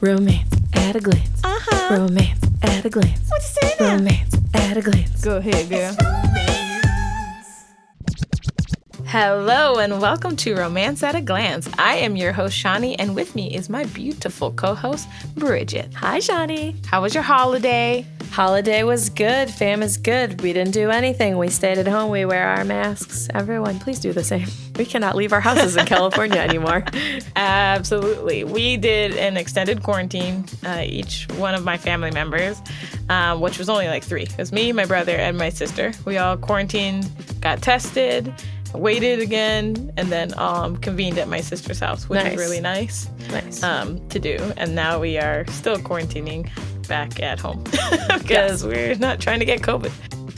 Romance at a glance. Romance at a glance. What you say now? Romance at a glance. Go ahead, girl. Hello and welcome to Romance at a Glance. I am your host, Shawnee, and with me is my beautiful co-host, Bridget. Hi, Shawnee. How was your holiday? Holiday was good. Fam is good. We didn't do anything. We stayed at home. We wear our masks. Everyone, please do the same. We cannot leave our houses in California anymore. Absolutely. We did an extended quarantine, each one of my family members, which was only like 3. It was me, my brother, and my sister. We all quarantined, got tested, waited again, and then convened at my sister's house, which is really nice to do. And now we are still quarantining back at home because we're not trying to get COVID.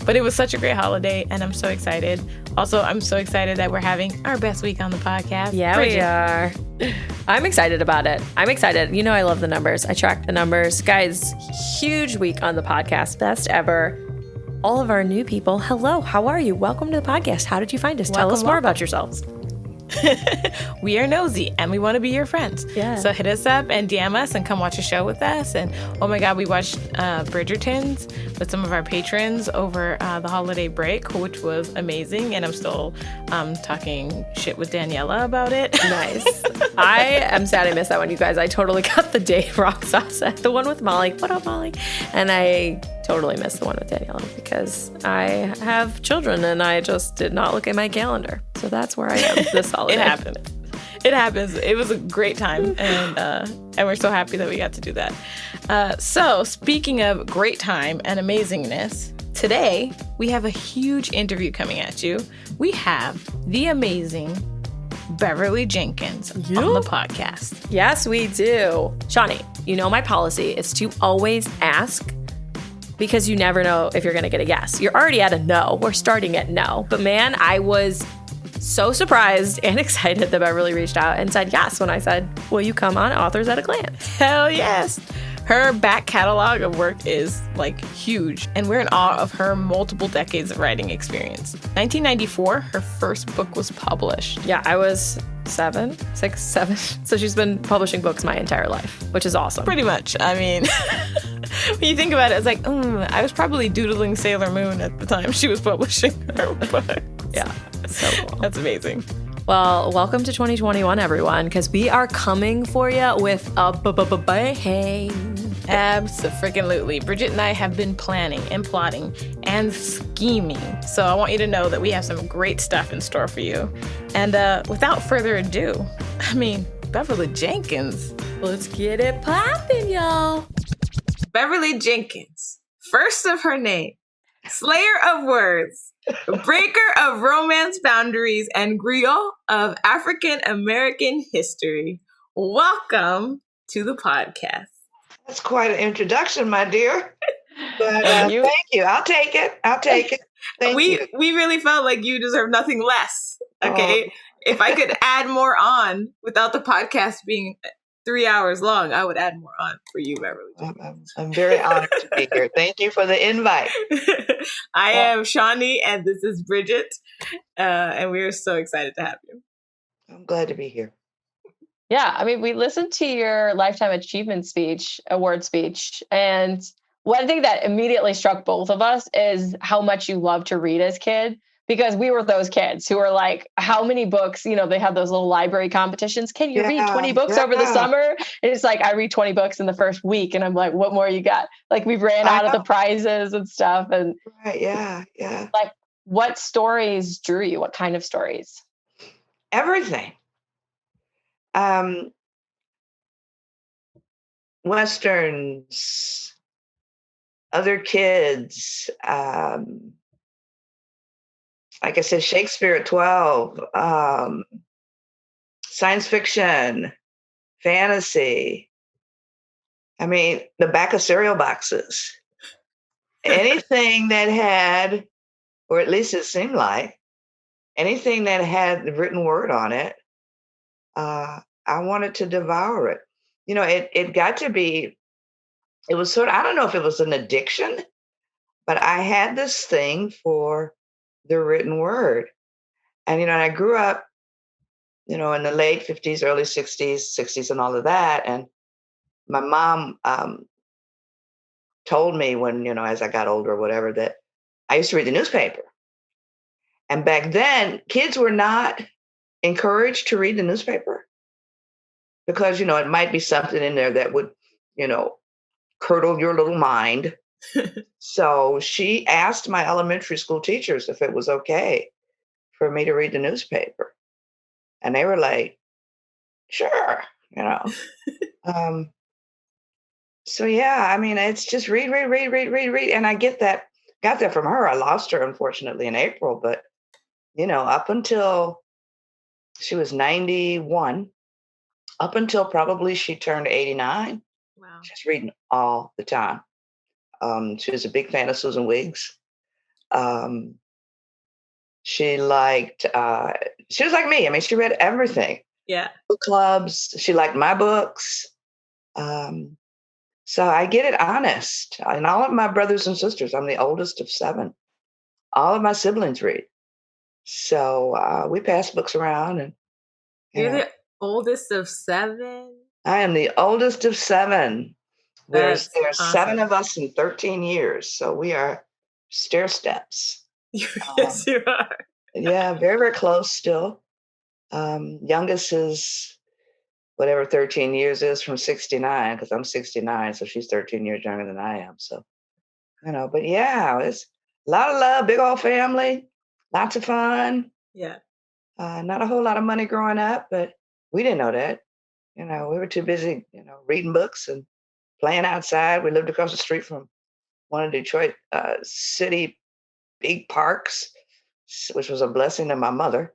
But it was such a great holiday, and I'm so excited. Also, I'm so excited that we're having our best week on the podcast. Yeah, Bridget. We are. I'm excited about it. I'm excited. You know I love the numbers. I track the numbers. Guys, huge week on the podcast. Best ever. All of our new people, hello, how are you? Welcome to the podcast. How did you find us? Tell us more about yourselves. We are nosy and we want to be your friends. Yeah. So hit us up and DM us and come watch a show with us. And oh my God, we watched Bridgertons with some of our patrons over the holiday break, which was amazing. And I'm still talking shit with Daniela about it. Nice. I am sad I missed that one, you guys. I totally got the day rock sauce at the one with Molly. What up, Molly? And I totally missed the one with Daniela because I have children and I just did not look at my calendar. So that's where I am this holiday. It happens. It was a great time, and we're so happy that we got to do that. So speaking of great time and amazingness, today we have a huge interview coming at you. We have the amazing Beverly Jenkins on the podcast. Yes, we do. Shawnee, you know my policy is to always ask because you never know if you're going to get a yes. You're already at a no. We're starting at no. But man, I was so surprised and excited that Beverly reached out and said yes when I said, will you come on Authors at a Glance? Hell yes. Her back catalog of work is like huge, and we're in awe of her multiple decades of writing experience. 1994, her first book was published. Yeah, I was 7. So she's been publishing books my entire life, which is awesome. Pretty much. I mean, when you think about it, it's like, I was probably doodling Sailor Moon at the time she was publishing her book. Yeah, so cool. That's amazing. Well, welcome to 2021, everyone, because we are coming for you with a bang. Abso-freaking-lutely. Bridget and I have been planning and plotting and scheming. So I want you to know that we have some great stuff in store for you. And without further ado, Beverly Jenkins. Let's get it poppin', y'all. Beverly Jenkins, first of her name, slayer of words, breaker of romance boundaries, and griot of African American history. Welcome to the podcast. That's quite an introduction, my dear. But thank you. I'll take it. Thank you. We really felt like you deserve nothing less. Okay. If I could add more on without the podcast being 3 hours long, I would add more on for you, Beverly. I'm very honored to be here. Thank you for the invite. I am Shawnee, and this is Bridget, and we are so excited to have you. I'm glad to be here. Yeah, we listened to your Lifetime Achievement Award speech, and one thing that immediately struck both of us is how much you love to read as a kid. Because we were those kids who were like, how many books, they have those little library competitions. Can you read 20 books over the summer? And it's like, I read 20 books in the first week. And I'm like, what more you got? Like we ran out of the prizes and stuff. And right, yeah. Like what stories drew you? What kind of stories? Everything. Westerns, other kids, like I said, Shakespeare at 12, science fiction, fantasy. The back of cereal boxes. Anything that had, or at least it seemed like, anything that had the written word on it, I wanted to devour it. It got to be, it was sort of, I don't know if it was an addiction, but I had this thing for the written word. And, I grew up, in the late 50s, early 60s and all of that. And my mom told me when, as I got older or whatever, that I used to read the newspaper. And back then, kids were not encouraged to read the newspaper because, it might be something in there that would, you know, curdle your little mind. So she asked my elementary school teachers if it was okay for me to read the newspaper. And they were like, sure, you know. Um, so yeah, I mean, it's just read, read, read, read, read, read. And I got that from her. I lost her, unfortunately, in April. But, up until she was 91, up until probably she turned 89, Wow. she's reading all the time. She was a big fan of Susan Wiggs. Um, she she was like me. I mean, she read everything. Yeah. Book clubs. She liked my books. So I get it honest. And all of my brothers and sisters, I'm the oldest of 7. All of my siblings read. So we pass books around, and You're the oldest of 7? I am the oldest of 7. There's That's 7 awesome. of us in 13 years, so we are stair steps. Yes, you are. Yeah, very, very close still. Youngest is whatever 13 years is from 69, because I'm 69, so she's 13 years younger than I am. So, but yeah, it's a lot of love, big old family, lots of fun. Yeah. Not a whole lot of money growing up, but we didn't know that. We were too busy, reading books and playing outside. We lived across the street from one of Detroit city big parks, which was a blessing to my mother,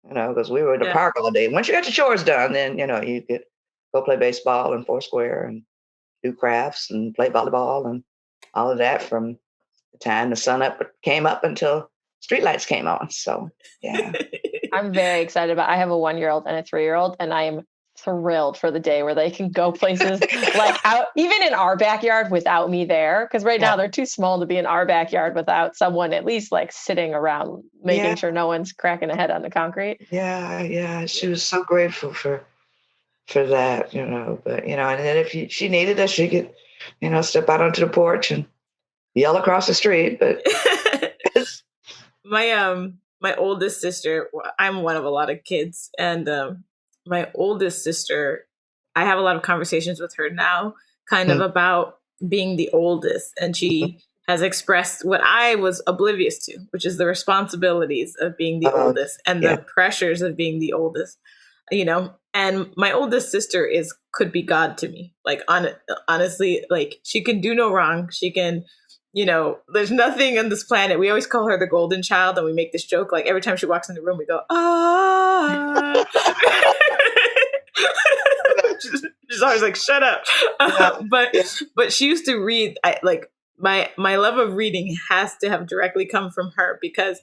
because we were in the park all day. Once you got your chores done, then, you could go play baseball and Foursquare and do crafts and play volleyball and all of that from the time the sun came up until streetlights came on. So, yeah. I'm very excited I have a 1-year-old and a 3-year-old, and I am thrilled for the day where they can go places like out, even in our backyard without me there. Cause right now they're too small to be in our backyard without someone at least like sitting around, making sure no one's cracking a head on the concrete. Yeah. Yeah. She was so grateful for that, but, and then if she needed us, she could, step out onto the porch and yell across the street. But my oldest sister, I'm one of a lot of kids, and my oldest sister, I have a lot of conversations with her now, kind of about being the oldest, and she has expressed what I was oblivious to, which is the responsibilities of being the oldest and the pressures of being the oldest, and my oldest sister could be God to me. Like, honestly, like, she can do no wrong. She can, there's nothing on this planet. We always call her the golden child, and we make this joke. Like, every time she walks in the room, we go, ah. She's always like, shut up. But she used to read. My love of reading has to have directly come from her, because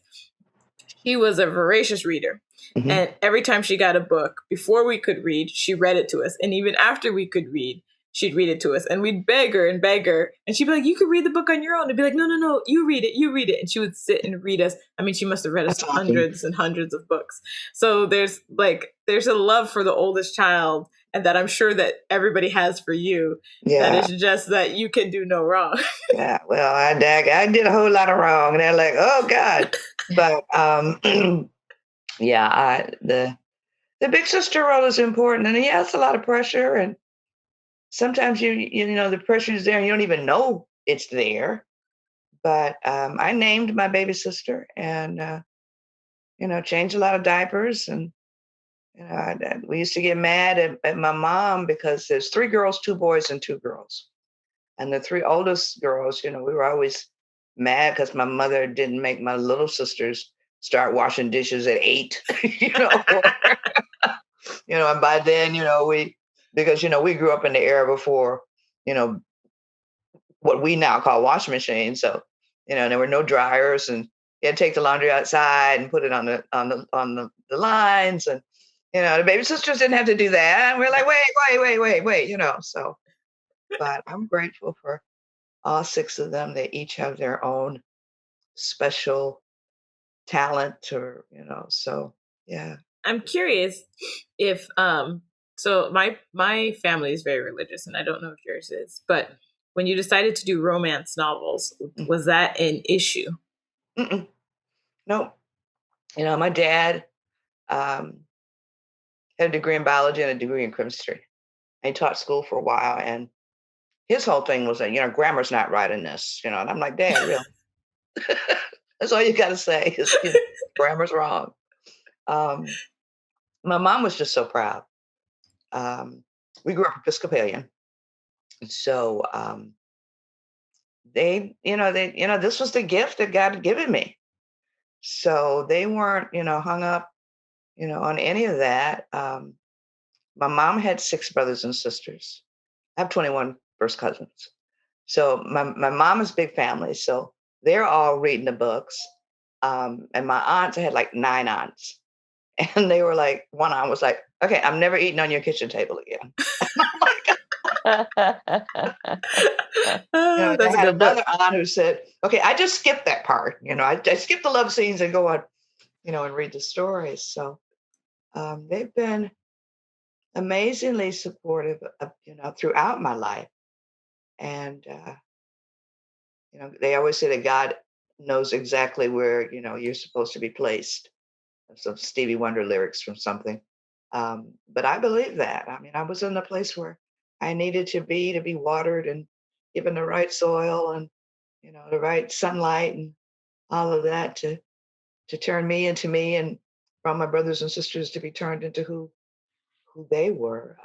she was a voracious reader. Mm-hmm. And every time she got a book, before we could read, she read it to us. And even after we could read, she'd read it to us. And we'd beg her. And she'd be like, you could read the book on your own. And be like, no, you read it. And she would sit and read us. I mean, she must have read us hundreds and hundreds of books. So there's a love for the oldest child, and that I'm sure that everybody has for you. Yeah. That is just that you can do no wrong. Yeah, well, I did a whole lot of wrong. And they're like, oh, God. But yeah, the big sister role is important. And yeah, it's a lot of pressure. And sometimes the pressure is there and you don't even know it's there. But I named my baby sister and, changed a lot of diapers. And, we used to get mad at my mom because there's 3 girls, 2 boys, and 2 girls. And the 3 oldest girls, we were always mad because my mother didn't make my little sisters start washing dishes at 8, and by then, because we grew up in the era before, what we now call washing machines. So, there were no dryers, and you had to take the laundry outside and put it on the lines. And, the baby sisters didn't have to do that. And we're like, wait, so. But I'm grateful for all 6 of them. They each have their own special talent, or, so yeah. I'm curious if So my family is very religious, and I don't know if yours is, but when you decided to do romance novels, was that an issue? No. My dad had a degree in biology and a degree in chemistry. And he taught school for a while, and his whole thing was that, grammar's not right in this, and I'm like, Dad, really? That's all you got to say is grammar's wrong. My mom was just so proud. We grew up Episcopalian. So this was the gift that God had given me. So they weren't, hung up, on any of that. My mom had 6 brothers and sisters. I have 21 first cousins. So my mom is big family. So they're all reading the books. And my aunts, I had like 9 aunts. And they were like, one aunt was like, okay, I'm never eating on your kitchen table again. That's I a had good book. another aunt who said, okay, I just skipped that part. I skip the love scenes and go on, and read the stories. So they've been amazingly supportive of, throughout my life. And, they always say that God knows exactly where, you're supposed to be placed. Some Stevie Wonder lyrics from something. But I believe that. I mean, I was in a place where I needed to be watered and given the right soil and, the right sunlight and all of that to turn me into me and from my brothers and sisters to be turned into who they were.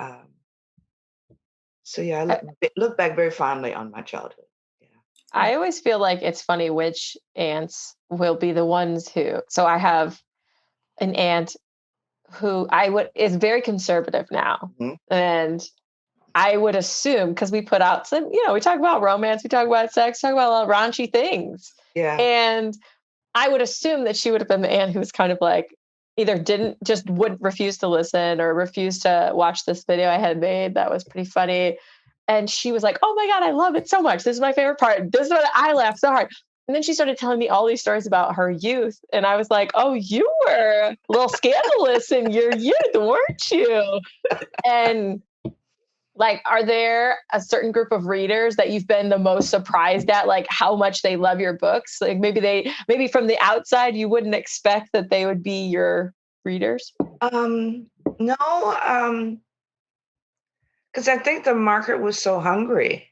So yeah, I look back very fondly on my childhood. Yeah. I always feel like it's funny which aunts will be the ones who. So I have an aunt who is very conservative now, Mhm. and I would assume because we put out some, we talk about romance, we talk about sex, talk about a lot of raunchy things, Yeah. and I would assume that she would have been the aunt who was kind of like either would refuse to listen or refuse to watch this video I had made that was pretty funny. And she was like, oh my God, I love it so much. This is my favorite part. This is what I laughed so hard. And then she started telling me all these stories about her youth. And I was like, oh, you were a little scandalous in your youth, weren't you? And like, are there a certain group of readers that you've been the most surprised at, like how much they love your books? Like maybe from the outside, you wouldn't expect that they would be your readers. No, because I think the market was so hungry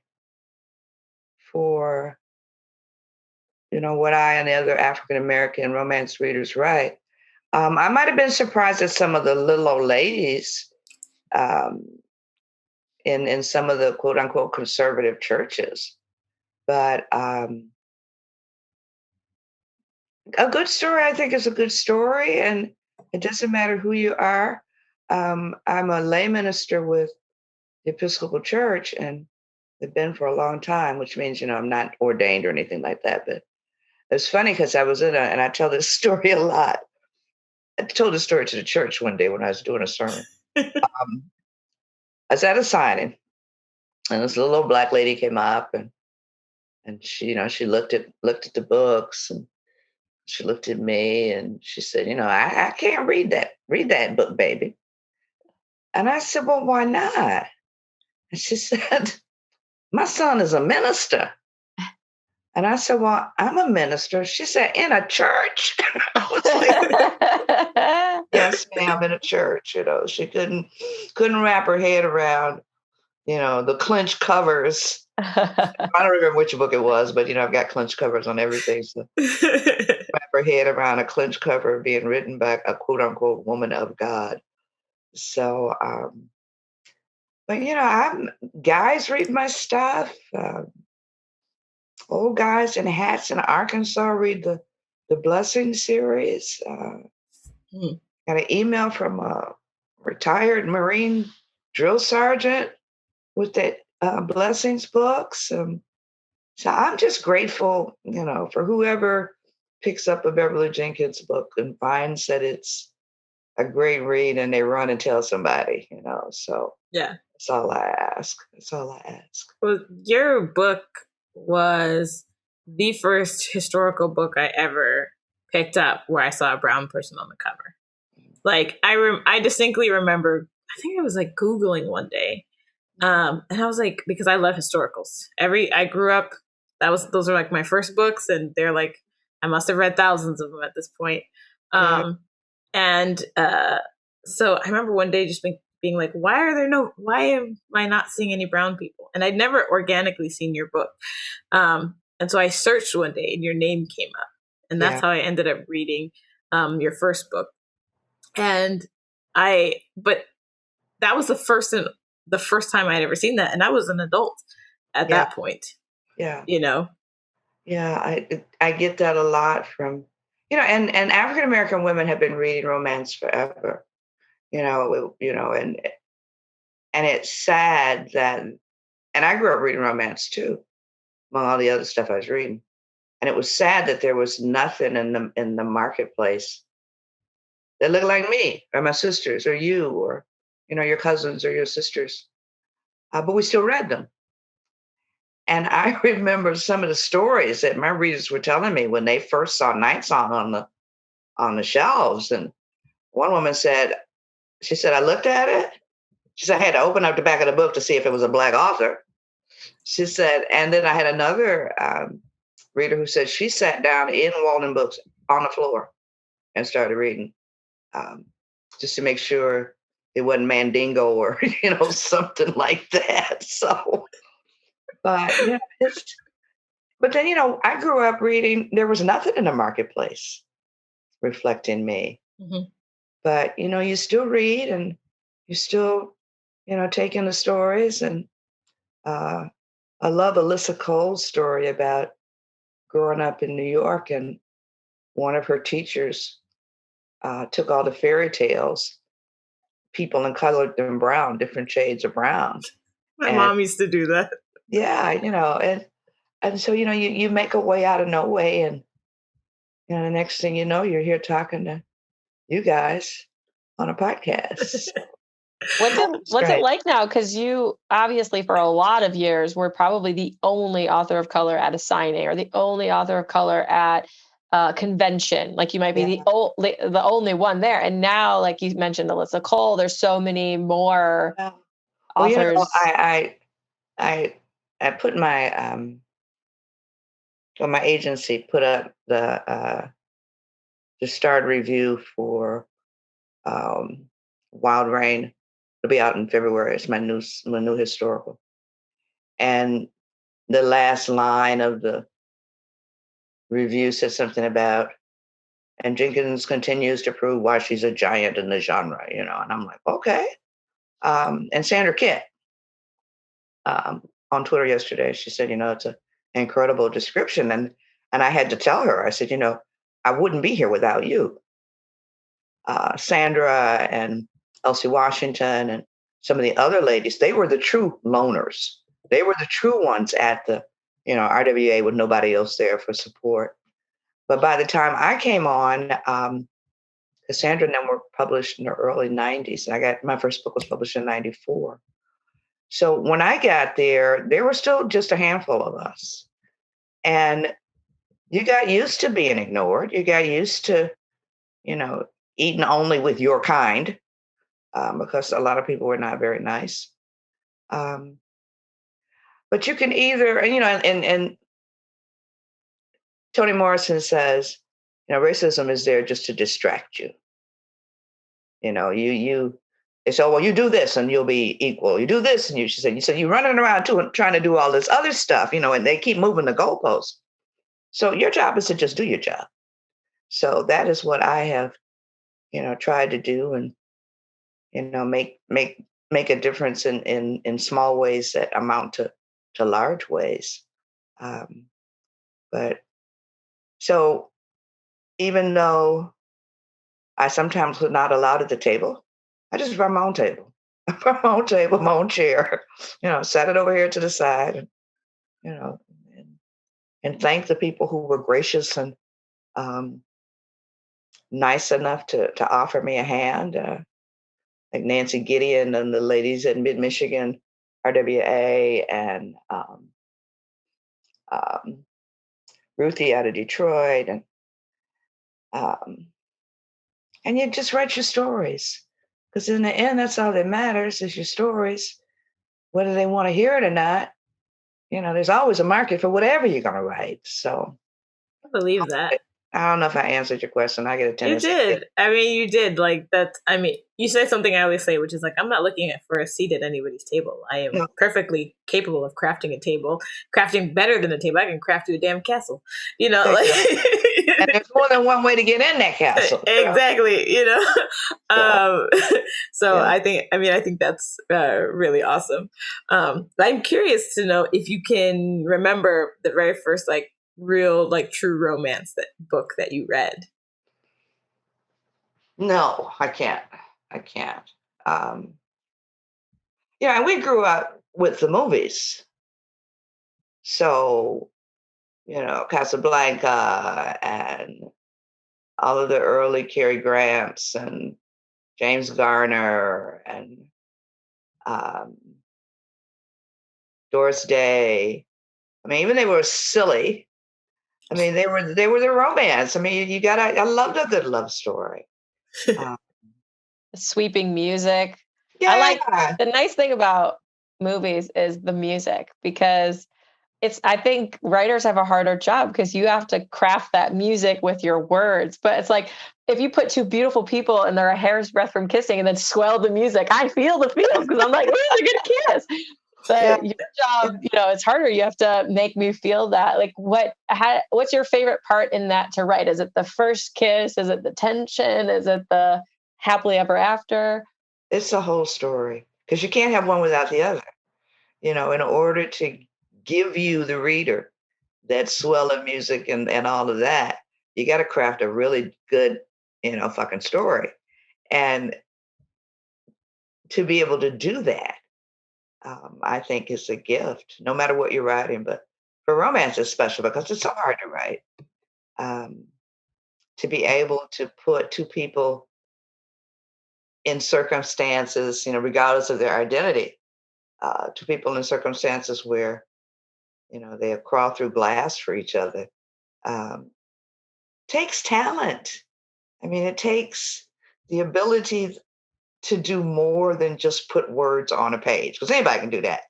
for, what I and the other African American romance readers write. I might have been surprised at some of the little old ladies um, in some of the quote unquote conservative churches. But a good story, I think, is a good story, and it doesn't matter who you are. I'm a lay minister with the Episcopal Church, and have been for a long time, which means, I'm not ordained or anything like that. But it's funny because I was and I tell this story a lot. I told this story to the church one day when I was doing a sermon. I was at a signing, and this little old Black lady came up, and she, she looked at the books, and she looked at me, and she said, I can't read that book, baby. And I said, well, why not? And she said, my son is a minister. And I said, well, I'm a minister. She said, in a church? I was like, yes, ma'am, in a church. She couldn't wrap her head around, the clinch covers. I don't remember which book it was, but, I've got clinch covers on everything. So wrap her head around a clinch cover being written by a quote unquote woman of God. So, but, I'm guys read my stuff. Old guys in hats in Arkansas read the Blessing series. Got an email from a retired Marine drill sergeant with that Blessings books. So I'm just grateful, for whoever picks up a Beverly Jenkins book and finds that it's a great read and they run and tell somebody, So Yeah. that's all I ask. Well, your book was the first historical book I ever picked up where I saw a brown person on the cover. Like I distinctly remember I think I was like Googling one day. And I was like, because I love historicals. I grew up, those are like my first books, and they're like, I must have read thousands of them at this point. Yeah. And so I remember one day just being like, why am I not seeing any brown people? And I'd never organically seen your book. And so I searched one day and your name came up. And that's Yeah. how I ended up reading your first book. And but that was the first time I'd ever seen that. And I was an adult at Yeah. that point, Yeah. you know? Yeah. I get that a lot from, and African American women have been reading romance forever, and it's sad that, and I grew up reading romance too, among all the other stuff I was reading. And it was sad that there was nothing in the marketplace that looked like me or my sisters or you or, your cousins or your sisters. But we still read them. And I remember some of the stories that my readers were telling me when they first saw Night Song on the shelves. And one woman said, I looked at it. She said, I had to open up the back of the book to see if it was a Black author. She said, and then I had another reader who said she sat down in Walden Books on the floor and started reading, just to make sure it wasn't Mandingo or, something like that. So, but yeah, but then, I grew up reading, there was nothing in the marketplace reflecting me. Mm-hmm. But, you still read and you still, take in the stories. And I love Alyssa Cole's story about growing up in New York, and one of her teachers took all the fairy tales, people, and colored them brown, different shades of brown. My mom used to do that. Yeah, and so, you make a way out of no way. And, the next thing you know, you're here talking to you guys on a podcast. What's it like now? Because you obviously for a lot of years were probably the only author of color at a signing or the only author of color at a convention. Like you might be the only one there. And now, like you mentioned, Alyssa Cole, there's so many more authors. I put my my agency put up the starred review for Wild Rain. It'll be out in February. It's my new historical. And the last line of the review said something about, and Jenkins continues to prove why she's a giant in the genre, and I'm like, okay. And Sandra Kent on Twitter yesterday, she said, it's an incredible description. And I had to tell her, I said, I wouldn't be here without you. Sandra and Elsie Washington and some of the other ladies, they were the true loners. They were the true ones at the, RWA with nobody else there for support. But by the time I came on, Cassandra and them were published in the early 90s. And my first book was published in 94. So when I got there were still just a handful of us. And you got used to being ignored. You got used to, eating only with your kind, because a lot of people were not very nice. But you can either, and Toni Morrison says, racism is there just to distract you. They say, oh, well, you do this and you'll be equal. You do this, and she said, you're running around too and trying to do all this other stuff, and they keep moving the goalposts. So your job is to just do your job. So that is what I have, tried to do, and make a difference in small ways that amount to large ways. But so even though I sometimes was not allowed at the table, I just brought my own table. I brought my own table, my own chair, sat it over here to the side, and, and thank the people who were gracious and nice enough to offer me a hand, like Nancy Gideon and the ladies at Mid-Michigan RWA, and Ruthie out of Detroit, and you just write your stories. Because in the end, that's all that matters is your stories, whether they want to hear it or not. There's always a market for whatever you're going to write. So I believe that. I don't know if I answered your question. I get a You tendency. did. I mean, you did. Like that. I mean, you said something I always say, which is like, I'm not looking for a seat at anybody's table. I am No. perfectly capable of crafting a table, crafting better than a table. I can craft you a damn castle. Like. And there's more than one way to get in that castle. Exactly. So Yeah. I think that's really awesome. I'm curious to know if you can remember the very first real true romance book that you read. No, I can't. And we grew up with the movies. So, Casablanca and all of the early Cary Grants and James Garner and Doris Day. I mean, even they were silly. I mean, they were the romance. I mean, I loved a good love story. Sweeping music. Yeah. The nice thing about movies is the music, because I think writers have a harder job because you have to craft that music with your words. But it's like, if you put two beautiful people and they're a hair's breadth from kissing and then swell the music, I feel the feels because I'm like, oh, they're gonna kiss. But your job, it's harder. You have to make me feel that. Like, what's your favorite part in that to write? Is it the first kiss? Is it the tension? Is it the happily ever after? It's a whole story, because you can't have one without the other. In order to give you, the reader, that swell of music and all of that, you got to craft a really good, fucking story. And to be able to do that, I think is a gift, no matter what you're writing. But for romance, it's special because it's so hard to write. To be able to put two people in circumstances, regardless of their identity, two people in circumstances where, they have crawled through glass for each other, takes talent. I mean, it takes the ability to do more than just put words on a page, because anybody can do that.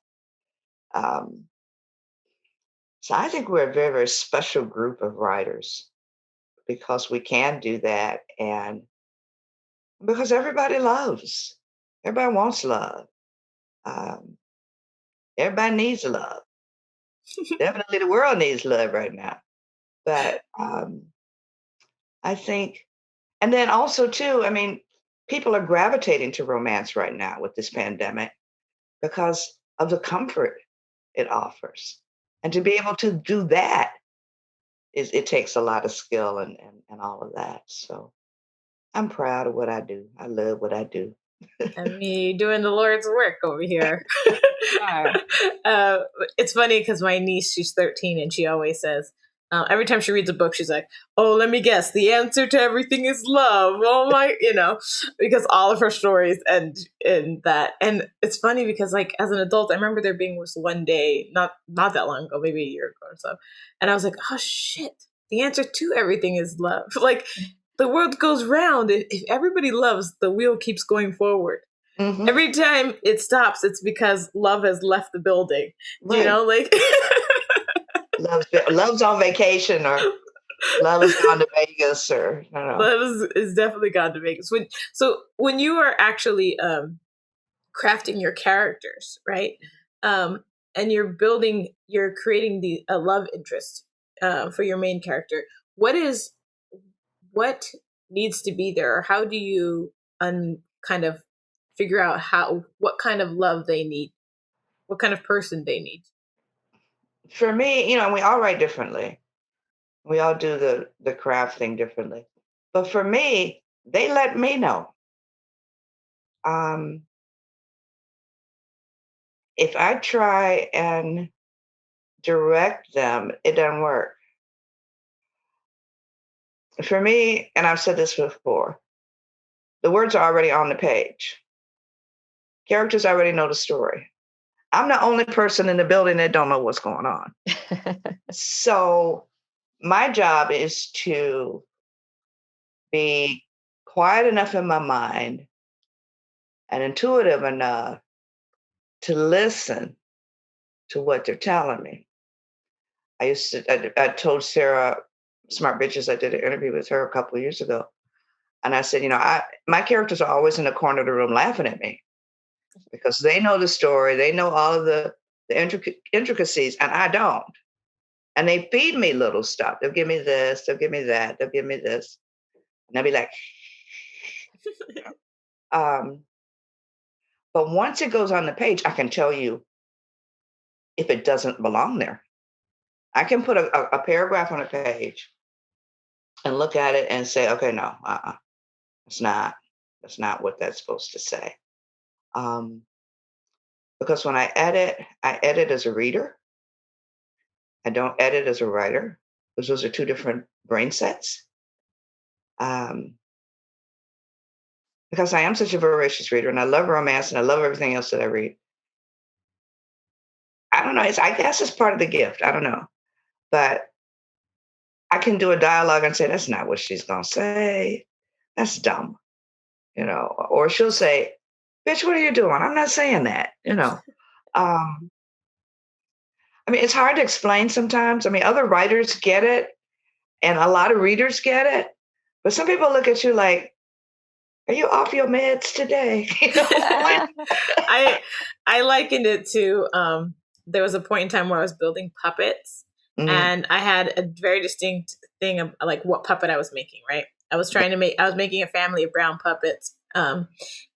So I think we're a very, very special group of writers because we can do that, and because everybody wants love. Everybody needs love. Definitely the world needs love right now. But I think, and then also too, I mean, people are gravitating to romance right now with this pandemic because of the comfort it offers. And to be able to do that, it takes a lot of skill and all of that. So I'm proud of what I do. I love what I do. And me doing the Lord's work over here. It's funny because my niece, she's 13, and she always says, every time she reads a book, she's like, oh, let me guess, the answer to everything is love. Oh my, because all of her stories and that. And it's funny because as an adult, I remember there being this one day, not that long ago, maybe a year ago or so. And I was like, oh shit, the answer to everything is love. The world goes round. If everybody loves, the wheel keeps going forward. Mm-hmm. Every time it stops, it's because love has left the building. Right. Love's on vacation, or love has gone to Vegas, or I don't know. Love is definitely gone to Vegas. When you are actually crafting your characters, right? And you're creating a love interest for your main character. What needs to be there? Or how do you kind of figure out what kind of love they need, what kind of person they need? For me, we all write differently. We all do the craft thing differently. But for me, they let me know. If I try and direct them, it doesn't work. For me, and I've said this before, the words are already on the page. Characters already know the story. I'm the only person in the building that don't know what's going on. So my job is to be quiet enough in my mind and intuitive enough to listen to what they're telling me. I told Sarah Smart Bitches, I did an interview with her a couple of years ago. And I said, my characters are always in the corner of the room laughing at me because they know the story. They know all of the intricacies, and I don't. And they feed me little stuff. They'll give me this. They'll give me that. They'll give me this. And I'll be like, but once it goes on the page, I can tell you if it doesn't belong there. I can put a paragraph on a page and look at it and say, okay, no, it's not. That's not what that's supposed to say. Because when I edit as a reader. I don't edit as a writer because those are two different brain sets. Because I am such a voracious reader and I love romance and I love everything else that I read. I don't know. I guess it's part of the gift. I don't know. But I can do a dialogue and say, that's not what she's going to say. That's dumb. Or she'll say, bitch, what are you doing? I'm not saying that, it's hard to explain sometimes. Other writers get it and a lot of readers get it. But some people look at you like, are you off your meds today? I likened it to, there was a point in time where I was building puppets and I had a very distinct thing of like what puppet I was making, right? I was making a family of brown puppets.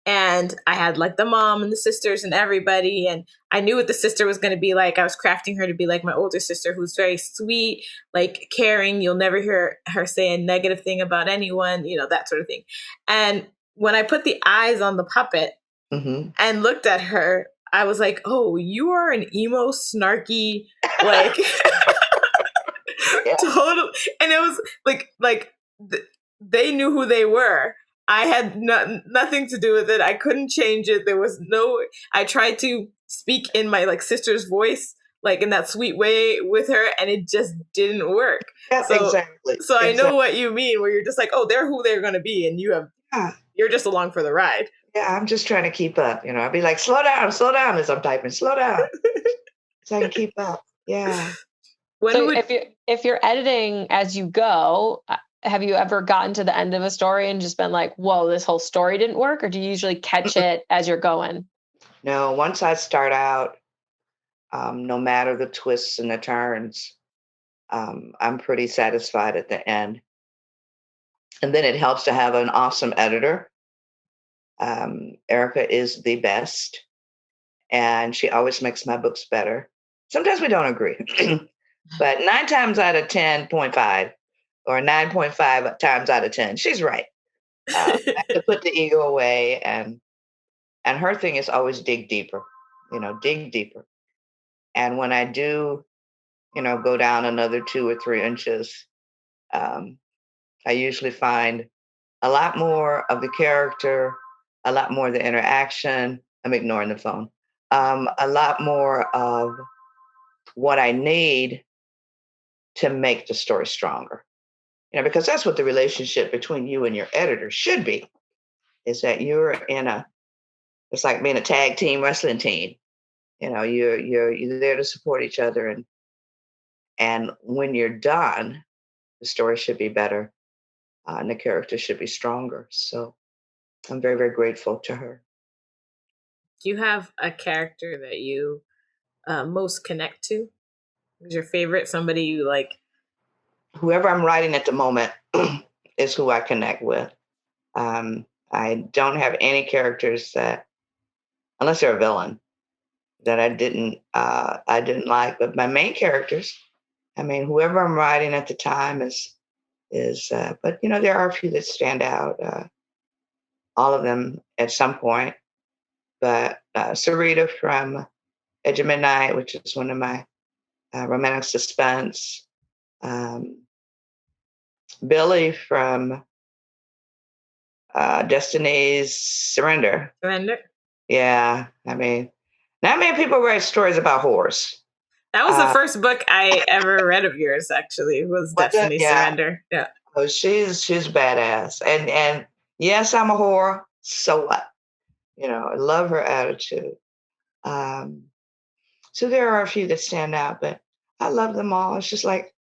And I had like the mom and the sisters and everybody. And I knew what the sister was going to be like. I was crafting her to be like my older sister, who's very sweet, like caring. You'll never hear her say a negative thing about anyone, that sort of thing. And when I put the eyes on the puppet and looked at her, I was like, oh, you are an emo, snarky, like total. And it was like they knew who they were. I had nothing to do with it. I couldn't change it. I tried to speak in my like sister's voice, like in that sweet way with her, and it just didn't work. Yeah, exactly. So I know what you mean, where you're just like, oh, they're who they're going to be. And you're just along for the ride. Yeah. I'm just trying to keep up. I'd be like, slow down as I'm typing, slow down. So I can keep up. Yeah. If you're editing as you go, have you ever gotten to the end of a story and just been like, whoa, this whole story didn't work? Or do you usually catch it as you're going? No, once I start out, no matter the twists and the turns, I'm pretty satisfied at the end. And then it helps to have an awesome editor. Erica is the best. And she always makes my books better. Sometimes we don't agree. But 9 times out of 10.5 or 9.5 times out of 10, she's right. I have to put the ego away, and her thing is always dig deeper, dig deeper. And when I do, go down another 2 or 3 inches, I usually find a lot more of the character, a lot more of the interaction. I'm ignoring the phone. A lot more of what I need to make the story stronger. Because that's what the relationship between you and your editor should be, is that you're it's like being a tag team wrestling team. You're there to support each other. And when you're done, the story should be better and the character should be stronger. So I'm very, very grateful to her. Do you have a character that you most connect to? Who's your favorite? Somebody you like? Whoever I'm writing at the moment is who I connect with. I don't have any characters that, unless they're a villain, that I didn't like. But my main characters, whoever I'm writing at the time is. But there are a few that stand out. All of them at some point. But Sarita from Edge of Midnight, which is one of my romantic suspense. Billy from Destiny's Surrender. Yeah, not many people write stories about whores. That was the first book I ever read of yours. Actually, was Destiny's Surrender. Yeah. Oh, she's badass, and yes, I'm a whore. So what? I love her attitude. So there are a few that stand out, but I love them all. It's just like,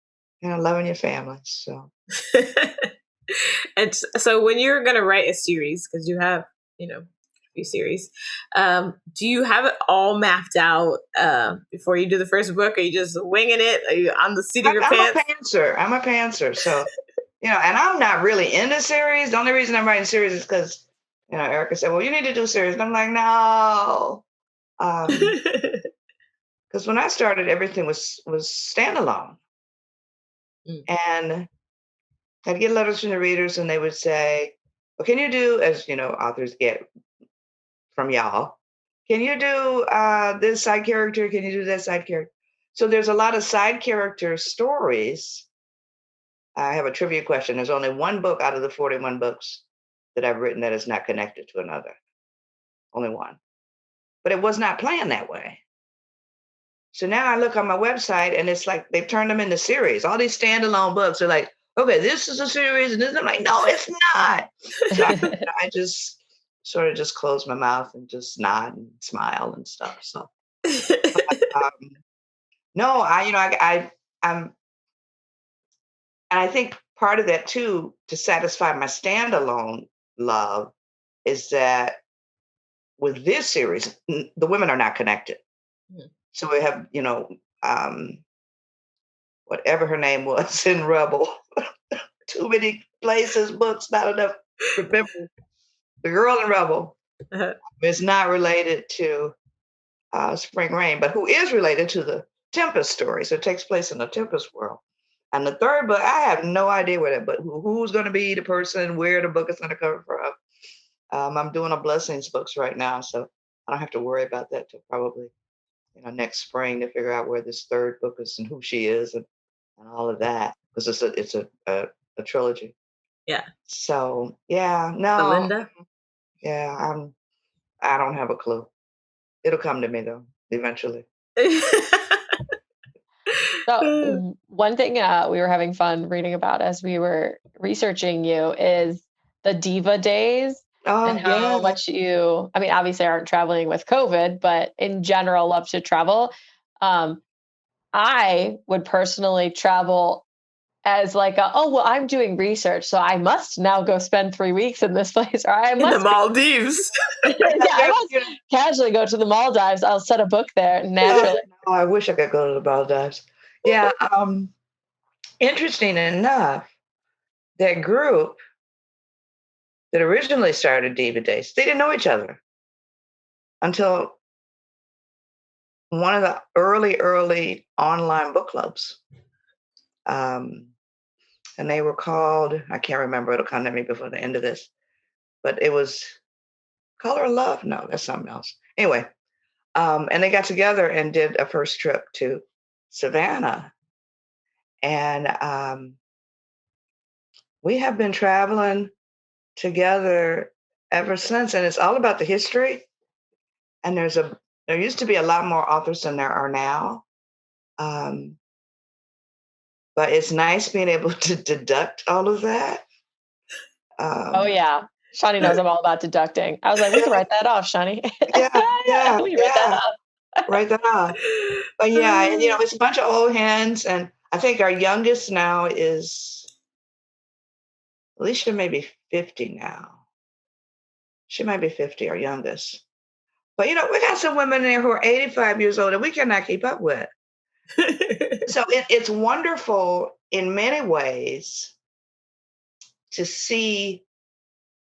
loving your family. So. And so when you're going to write a series, because you have, a few series, do you have it all mapped out before you do the first book? Are you just winging it? Are you on the seat of your pants? I'm a pantser. So, and I'm not really into series. The only reason I'm writing series is because, Erica said, well, you need to do series. And I'm like, no. Because when I started, everything was standalone. And I'd get letters from the readers and they would say, well, can you do, as authors get from y'all, can you do this side character? Can you do that side character? So there's a lot of side character stories. I have a trivia question. There's only one book out of the 41 books that I've written that is not connected to another. Only one. But it was not planned that way. So now I look on my website and it's like they've turned them into series. All these standalone books are like, okay, this is a series. And this, I'm like, no, it's not. So I just sort of just close my mouth and just nod and smile and stuff. So no, I'm, and I think part of that too, to satisfy my standalone love, is that with this series, the women are not connected. So we have, whatever her name was in Rebel, too many places, books, not enough. Remember, the girl in Rebel is not related to Spring Rain, but who is related to the Tempest story. So it takes place in the Tempest world. And the third book, I have no idea where that, but who's going to be the person, where the book is going to come from. I'm doing a Blessings books right now, so I don't have to worry about that till probably next spring to figure out where this third book is and who she is and all of that, because it's a trilogy. Yeah. So yeah, no. Belinda? Yeah, I don't have a clue. It'll come to me though, eventually. So one thing we were having fun reading about as we were researching you is the Diva Days. And how much you, I mean, obviously aren't traveling with COVID, but in general love to travel. I would personally travel as like, I'm doing research, so I must now go spend 3 weeks in this place, or I must in the Maldives. I must casually go to the Maldives. I'll set a book there naturally. Oh, I wish I could go to the Maldives. Yeah. Interesting enough, that group that originally started Diva Days, they didn't know each other until one of the early online book clubs. And they were called, I can't remember, it'll come to me before the end of this, but it was Color of Love. No, that's something else. Anyway, and they got together and did a first trip to Savannah. And we have been traveling together ever since. And it's all about the history. And there used to be a lot more authors than there are now. But it's nice being able to deduct all of that. Oh yeah. Shawnee knows I'm all about deducting. I was like, we can write that off, Shawnee. Yeah. We can write that off. Write that off. But yeah, and, it's a bunch of old hens. And I think our youngest now is, Alicia may be 50 now. She might be 50, our youngest. But, we got some women there who are 85 years old and we cannot keep up with. So it's wonderful in many ways to see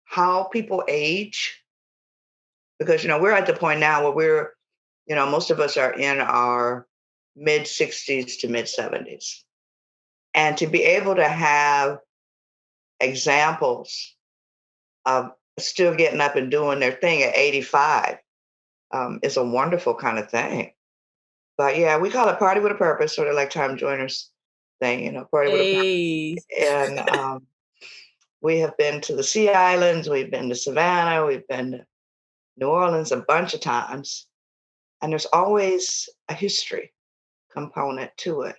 how people age, because, we're at the point now where we're, most of us are in our mid 60s to mid 70s. And to be able to have examples of still getting up and doing their thing at 85 is a wonderful kind of thing. But yeah, we call it Party with a Purpose, sort of like Time Joiners thing, Party with a Purpose. And we have been to the Sea Islands, we've been to Savannah, we've been to New Orleans a bunch of times. And there's always a history component to it.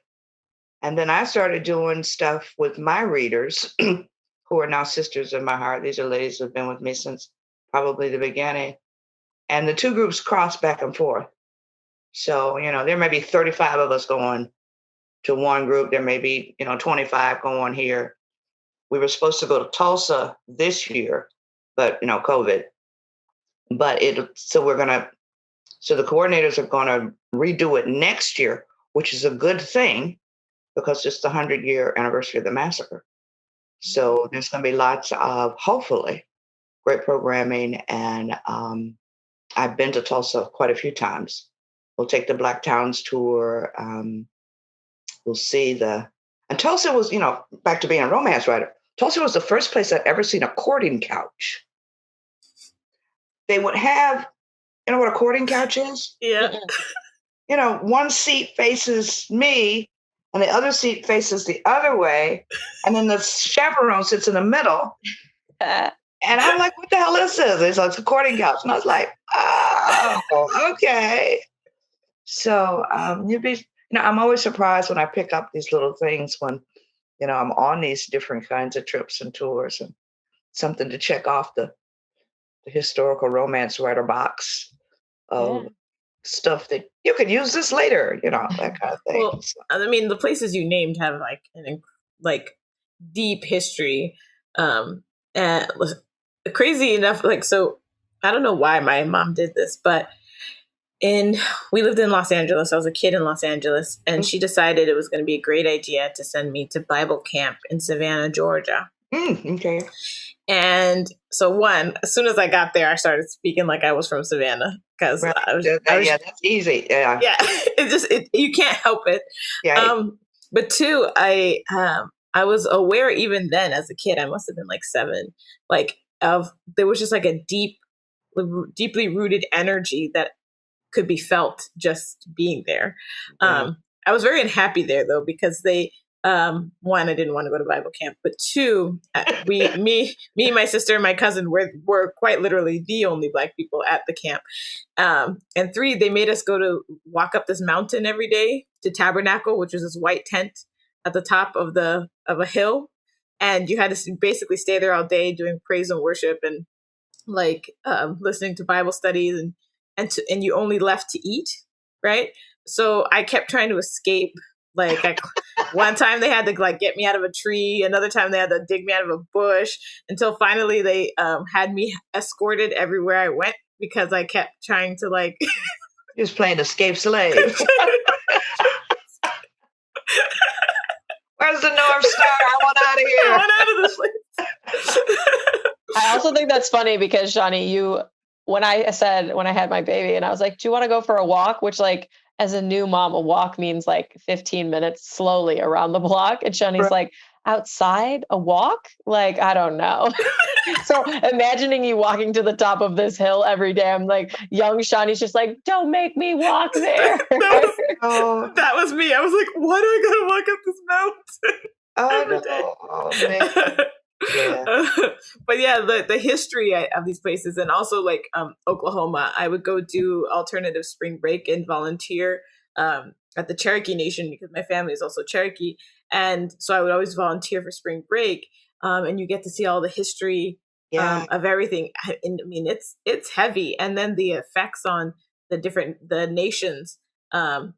And then I started doing stuff with my readers, who are now sisters in my heart. These are ladies who have been with me since probably the beginning. and the two groups cross back and forth. So, there may be 35 of us going to one group. There may be, 25 going here. We were supposed to go to Tulsa this year, but, COVID. But so the coordinators are going to redo it next year, which is a good thing because it's the 100-year anniversary of the massacre. So there's going to be lots of, hopefully, great programming. And I've been to Tulsa quite a few times. We'll take the Black Towns tour. We'll see and Tulsa was, back to being a romance writer, Tulsa was the first place I'd ever seen a courting couch. They would have, you know what a courting couch is? Yeah. One seat faces me and the other seat faces the other way. And then the chaperone sits in the middle. And I'm like, what the hell is this? It's a courting couch. And I was like, oh, okay. So I'm always surprised when I pick up these little things when, I'm on these different kinds of trips and tours and something to check off the historical romance writer box of stuff that you could use this later, that kind of thing. Well, I mean, the places you named have like deep history. And crazy enough, so I don't know why my mom did this, but we lived in Los Angeles. I was a kid in Los Angeles, and she decided it was going to be a great idea to send me to Bible camp in Savannah, Georgia. Okay. And so as soon as I got there, I started speaking like I was from Savannah because yeah, that's easy. Yeah. Yeah. You can't help it. Yeah. But two, I was aware even then as a kid, I must have been like 7, there was just like a deeply rooted energy that could be felt just being there. Yeah. I was very unhappy there though, because one, I didn't want to go to Bible camp, but two, me, my sister, and my cousin were quite literally the only Black people at the camp. And 3, they made us walk up this mountain every day to Tabernacle, which was this white tent at the top of a hill. And you had to basically stay there all day doing praise and worship and listening to Bible studies and you only left to eat. Right. So I kept trying to escape. One time they had to get me out of a tree. Another time they had to dig me out of a bush until finally they had me escorted everywhere I went because I kept trying to just playing escape slave. Where's the North Star? I want out of here. I want out of this place. I also think that's funny because Shani, when I had my baby and I was like, do you want to go for a walk? Which as a new mom, a walk means 15 minutes slowly around the block. And Shani's like, outside a walk? I don't know. So imagining you walking to the top of this hill every day, I'm young Shani's just don't make me walk there. That was me. I was like, why do I gotta walk up this mountain? Oh, man. Yeah. But yeah, the history of these places, and also Oklahoma, I would go do alternative spring break and volunteer at the Cherokee Nation because my family is also Cherokee, and so I would always volunteer for spring break. And you get to see all the history of everything. And, I mean, it's heavy, and then the effects on the nations. I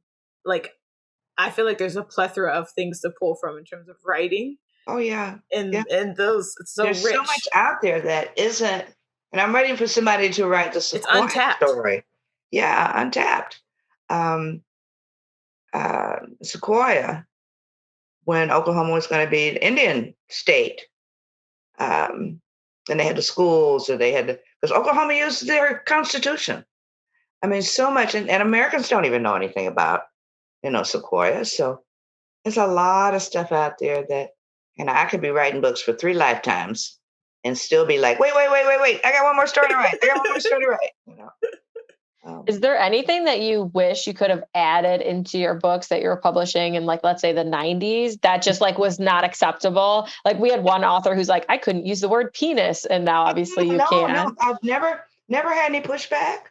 feel like there's a plethora of things to pull from in terms of writing. Oh yeah. And those, it's so there's rich. So much out there that isn't, and I'm waiting for somebody to write the It's untapped story. Yeah, untapped. Sequoia, when Oklahoma was going to be an Indian state, and they had the schools, and they had because Oklahoma used their constitution. I mean, so much, and Americans don't even know anything about, Sequoia. So there's a lot of stuff out there that. And I could be writing books for 3 lifetimes and still be like, wait. I got one more story to write. Is there anything that you wish you could have added into your books that you're publishing in let's say the 90s that just was not acceptable? We had one author who's I couldn't use the word penis. And now obviously you can. No, I've never had any pushback.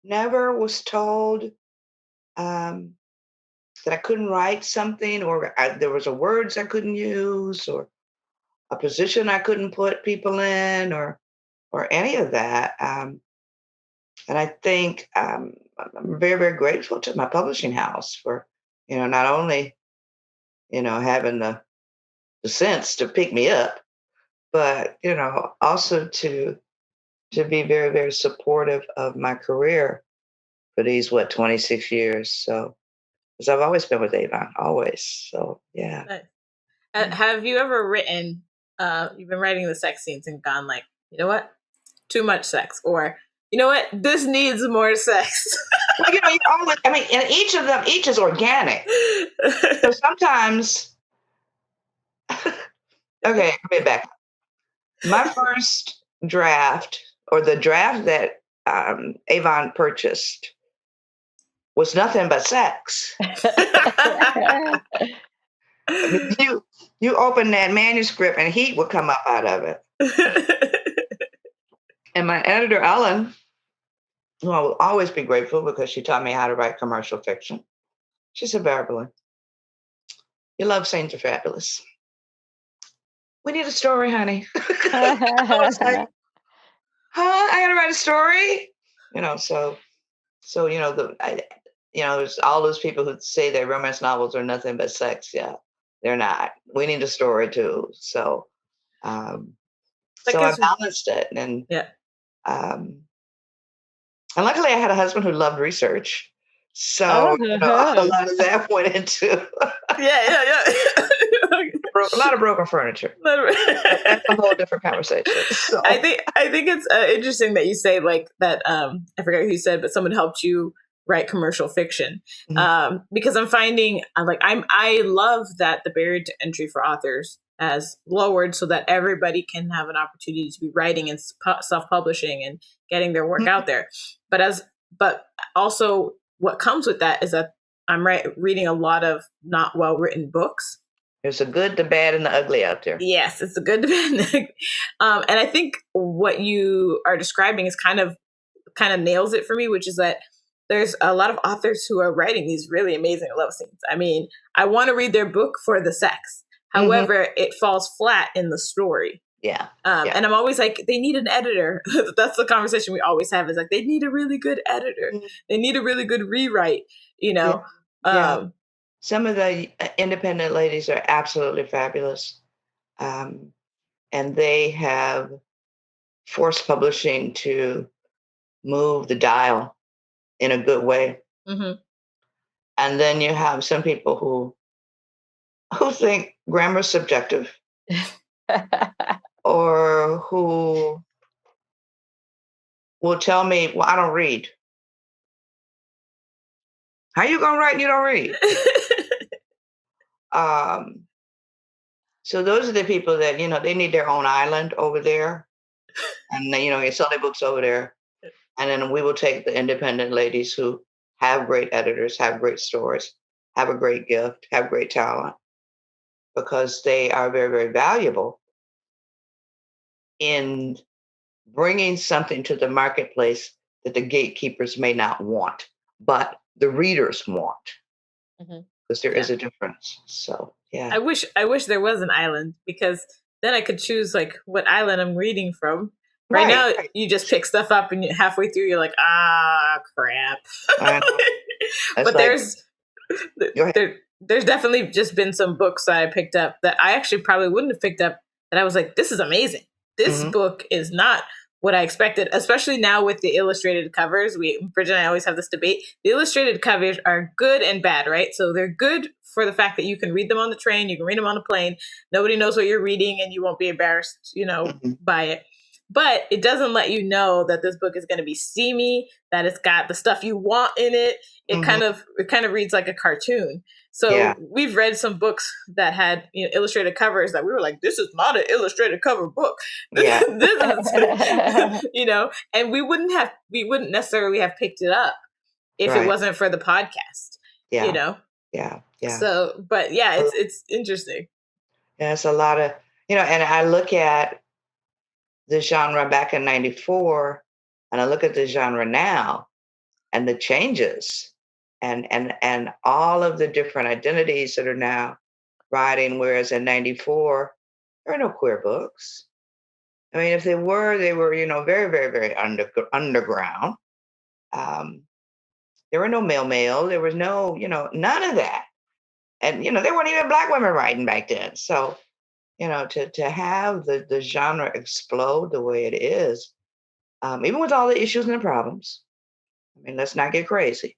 Never was told, that I couldn't write something, or there was a words I couldn't use, or a position I couldn't put people in, or or any of that. And I think I'm very, very grateful to my publishing house for, not only, having the sense to pick me up, but, also to be very, very supportive of my career for these, 26 years. So, because I've always been with Avon, always. So, yeah. Nice. Have you ever written, you've been writing the sex scenes and gone like, you know what? Too much sex. Or, you know what? This needs more sex. Well, you always, and each is organic. So sometimes, okay, let me back up. My first draft, or the draft that Avon purchased, was nothing but sex. You open that manuscript and heat would come up out of it. And my editor, Ellen, who I will always be grateful because she taught me how to write commercial fiction. She said, Beverly, your love scenes are fabulous. We need a story, honey. I was like, I gotta write a story. There's all those people who say that romance novels are nothing but sex. Yeah, they're not. We need a story too. So, I balanced it, and yeah. And luckily I had a husband who loved research. So, a lot of that went into yeah. a lot of broken furniture. That's a whole different conversation. So. I think it's interesting that you say like that. I forget who you said, but someone helped you write commercial fiction, because I'm finding I love that the barrier to entry for authors has lowered so that everybody can have an opportunity to be writing and self-publishing and getting their work out there. But also what comes with that is that I'm reading a lot of not well-written books. There's the good, the bad, and the ugly out there. Yes, it's the good, the bad, and the ugly. And I think what you are describing is kind of nails it for me, which is that there's a lot of authors who are writing these really amazing love scenes. I mean, I want to read their book for the sex. However, it falls flat in the story. Yeah. And I'm always like, they need an editor. That's the conversation we always have, is like, they need a really good editor. They need a really good rewrite, Yeah. Some of the independent ladies are absolutely fabulous. And they have forced publishing to move the dial in a good way. Mm-hmm. And then you have some people who think grammar is subjective, or who will tell me, well, I don't read. How you gonna write and you don't read? So those are the people that, they need their own island over there. And they sell their books over there. And then we will take the independent ladies who have great editors, have great stories, have a great gift, have great talent, because they are very, very valuable in bringing something to the marketplace that the gatekeepers may not want, but the readers want, because there is a difference. So, yeah. I wish there was an island, because then I could choose like what island I'm reading from. Right now, you just pick stuff up, and halfway through, you're like, crap. But there's definitely just been some books that I picked up that I actually probably wouldn't have picked up, that I was like, this is amazing. This book is not what I expected, especially now with the illustrated covers. Bridget and I always have this debate. The illustrated covers are good and bad, right? So they're good for the fact that you can read them on the train, you can read them on the plane. Nobody knows what you're reading, and you won't be embarrassed, by it. But it doesn't let you know that this book is going to be steamy, that it's got the stuff you want in it. It kind of reads like a cartoon. So we've read some books that had illustrated covers that we were like, this is not an illustrated cover book. This is, and we wouldn't necessarily have picked it up if it wasn't for the podcast. Yeah. So, but it's interesting. Yeah, it's a lot of, and I look at the genre back in 94, and I look at the genre now, and the changes and all of the different identities that are now writing, whereas in 94, there are no queer books. I mean, if they were, very, very, very underground. There were no mail. There was no, none of that. And, there weren't even Black women writing back then. So, to have the genre explode the way it is, even with all the issues and the problems, I mean, let's not get crazy.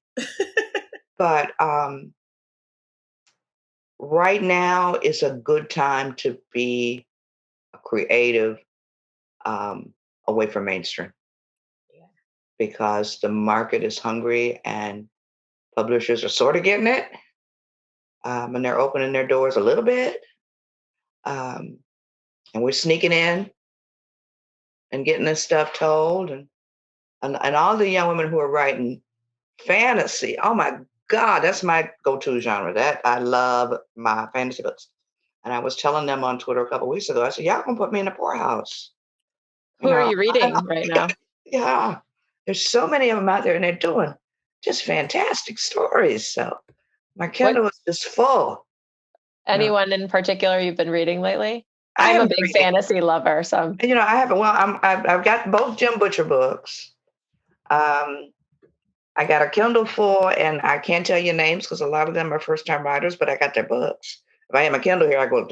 But right now is a good time to be a creative away from mainstream. Yeah. Because the market is hungry and publishers are sort of getting it. And they're opening their doors a little bit. And we're sneaking in and getting this stuff told. And all the young women who are writing fantasy, oh my God, that's my go-to genre. That I love my fantasy books. And I was telling them on Twitter a couple of weeks ago, I said, y'all gonna put me in the poorhouse. Who are you reading right now? Yeah. There's so many of them out there and they're doing just fantastic stories. So my Kindle is just full. Anyone in particular you've been reading lately? I I'm a am big reading. fantasy lover, so I haven't. Well, I've got both Jim Butcher books. I got a Kindle full, and I can't tell you names because a lot of them are first-time writers, but I got their books. If I had my Kindle here, I go.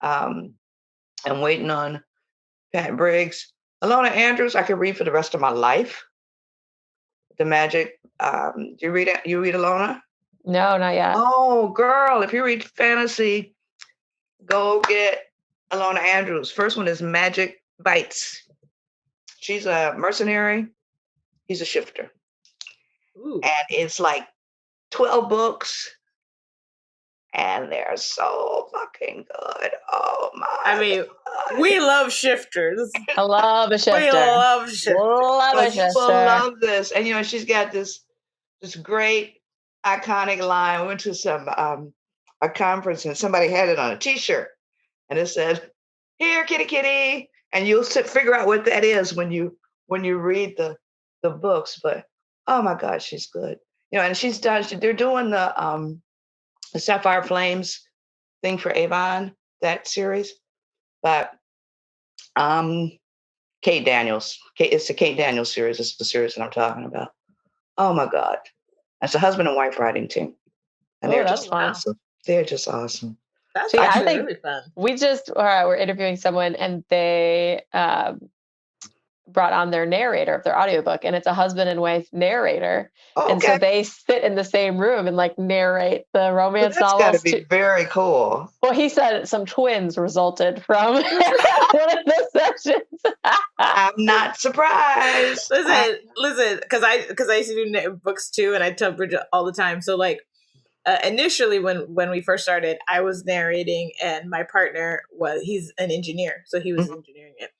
I'm waiting on Pat Briggs, Alona Andrews. I could read for the rest of my life. The Magic. Do you read it? You read Alona? No, not yet. Oh, girl! If you read fantasy, go get Alona Andrews. First one is Magic Bites. She's a mercenary. He's a shifter. Ooh. And it's like 12 books. And they're so fucking good. Oh my. I mean, God. we love shifters. I love a shifter. We love shifters. Love a You will shifter. love this. And she's got this great iconic line. I went to some a conference and somebody had it on a t-shirt. And it said, "Here, kitty kitty." And you'll figure out what that is when you read the books. But oh my God, she's good. And they're doing the Sapphire Flames thing for Avon, that series. But Kate Daniels. It's the Kate Daniels series. It's the series that I'm talking about. Oh my God. That's a husband and wife writing team. And they're that's just fun. awesome. They're just awesome. That's See, I actually think really fun. we just we're interviewing someone and they brought on their narrator of their audiobook, and it's a husband and wife narrator. Oh, and so they sit in the same room and like narrate the romance that's got to novels. be very cool. Well, he said some twins resulted from one of the sessions. I'm not surprised. Listen, because I used to do books too, and I tell Bridget all the time. So like, initially when we first started, I was narrating, and my partner he's an engineer, so he was engineering it.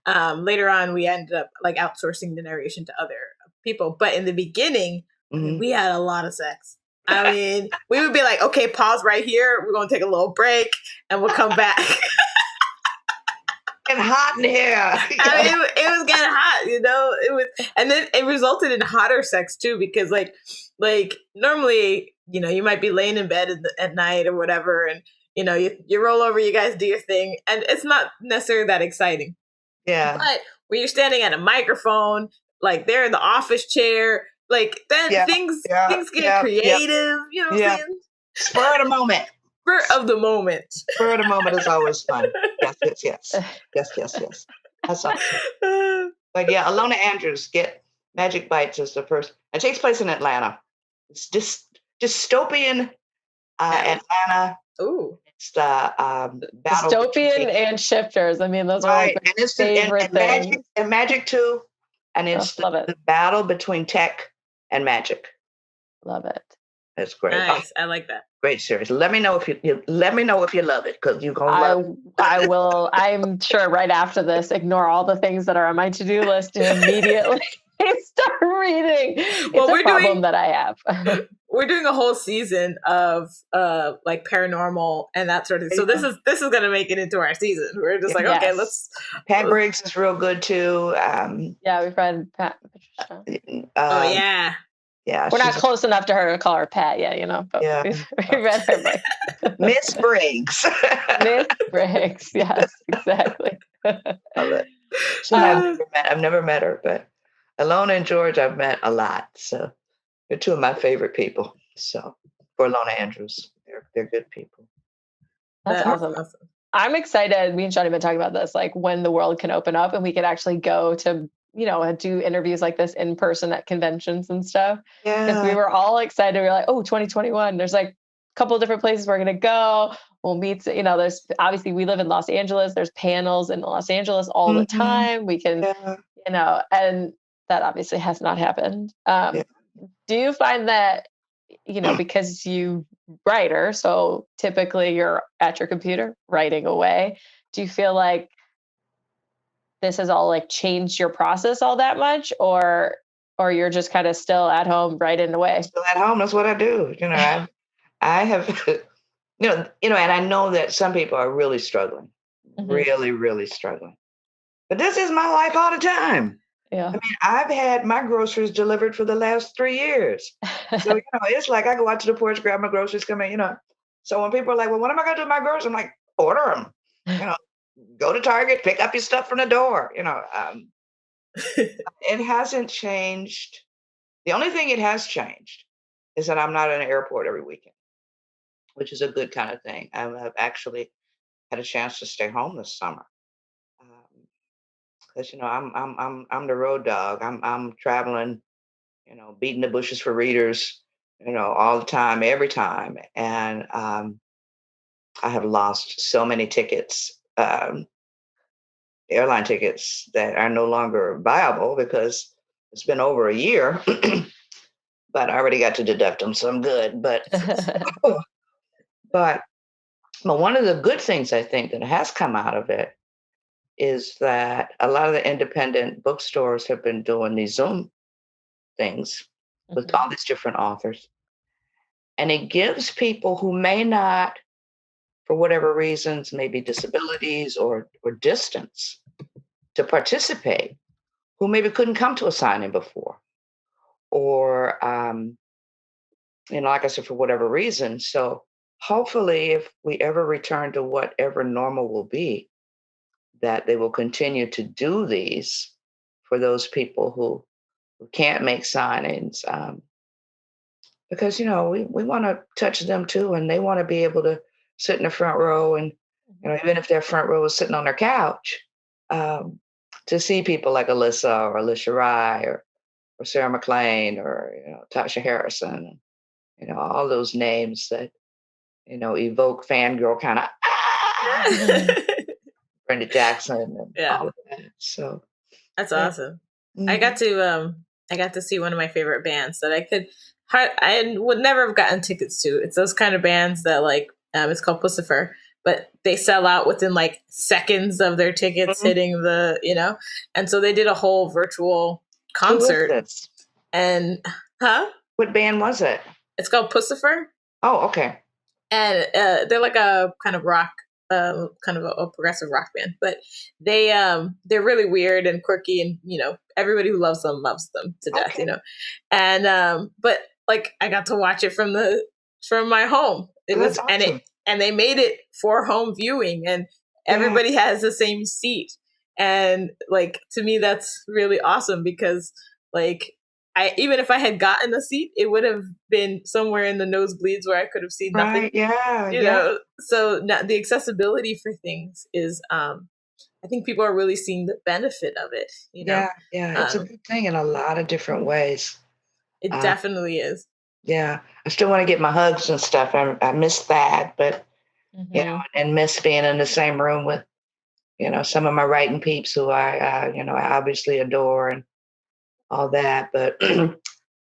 Later on, we ended up like outsourcing the narration to other people, but in the beginning, we had a lot of sex. I mean, we would be like, okay, pause right here. We're going to take a little break and we'll come back. And hot in here. I mean, it was getting hot, it was, and then it resulted in hotter sex too, because like normally, you might be laying in bed at night or whatever. And, you roll over, you guys do your thing, and it's not necessarily that exciting. Yeah. But when you're standing at a microphone, like they're in the office chair, like then things get creative. You know what I'm saying? Spur of the moment. Spur of the moment. Spur of the moment is always fun. Yes. That's awesome. But yeah, Alona Andrews, get Magic Bites is the first. It takes place in Atlanta. It's dystopian Atlanta. Ooh. It's the battle. Dystopian and shifters. I mean, those are like my favorite things. Magic too. And it's the battle between tech and magic. Love it. That's great. Nice. I like that. Great series. Let me know if you love it, because you're gonna love it. I will. I'm sure right after this, ignore all the things that are on my to-do list and immediately start reading. It's a problem that I have. We're doing a whole season of like paranormal and that sort of thing. So this is gonna make it into our season. We're just like, okay, let's. Pat Briggs is real good too. Yeah, we've read Pat. Oh yeah. Yeah, We're not she's close enough to her to call her Pat yet, but yeah. we've read her book. Miss Briggs. Miss Briggs. Yes, exactly. Love it. She Uh, I've never met her, but Alona and George I've met a lot. So they're two of my favorite people. So for Alona Andrews, they're good people. That's That is awesome. I'm excited. Me and Sean have been talking about this, like when the world can open up and we could actually go to, do interviews like this in person at conventions and stuff. Because we Yeah. were all excited. We were like, oh, 2021. There's like a couple of different places we're going to go. We'll meet, there's obviously we live in Los Angeles. There's panels in Los Angeles all the Mhm. time. We can, Yeah. and that obviously has not happened. Yeah. Do you find that, because you writer, so typically you're at your computer writing away. Do you feel like this has all like changed your process all that much, or you're just kind of still at home writing away? Still at home, that's what I do. I have and I know that some people are really struggling, Mhm. really, really struggling. But this is my life all the time. Yeah. I mean, I've had my groceries delivered for the last 3 years. So, it's like I go out to the porch, grab my groceries, come in. So when people are like, well, what am I going to do with my groceries? I'm like, order them. You know, go to Target, pick up your stuff from the door. It hasn't changed. The only thing it has changed is that I'm not in an airport every weekend, which is a good kind of thing. I've actually had a chance to stay home this summer. Because I'm the road dog. I'm traveling, beating the bushes for readers, all the time, every time, and I have lost so many tickets, airline tickets that are no longer viable because it's been over a year. But I already got to deduct them, so I'm good. But but one of the good things I think that has come out of it is that a lot of the independent bookstores have been doing these Zoom things with all these different authors. And it gives people who may not, for whatever reasons, maybe disabilities or distance, to participate, who maybe couldn't come to a signing before, or like I said, for whatever reason. So hopefully, if we ever return to whatever normal will be, that they will continue to do these for those people who can't make signings. Because we want to touch them too, and they want to be able to sit in the front row, and even if their front row is sitting on their couch, um, to see people like Alyssa or Alicia Rye or Sarah McLean or Tasha Harrison, all those names that evoke fangirl kind of Brenda Jackson and Yeah. all of that. So That's yeah. awesome. I Mhm. got to see one of my favorite bands that I would never have gotten tickets to. It's those kind of bands that it's called Pussifer, but they sell out within like seconds of their tickets Mhm. hitting and so they did a whole virtual Who is concert. this? And What band was it? it's called Pussifer. Oh, okay. And they're like a kind of rock, kind of a progressive rock band, but they're really weird and quirky, and everybody who loves them to death, Okay. And but like I got to watch it from my home. It Well, was that's awesome. and they made it for home viewing, and Yeah. everybody has the same seat, and like to me that's really awesome because like. Even if I had gotten a seat, it would have been somewhere in the nosebleeds where I could have seen nothing. Right. Yeah. So now the accessibility for things is, I think people are really seeing the benefit of it. Yeah. It's a good thing in a lot of different ways. It definitely is. Yeah. I still want to get my hugs and stuff. I miss that, but and miss being in the same room with some of my writing peeps who I obviously adore and all that. But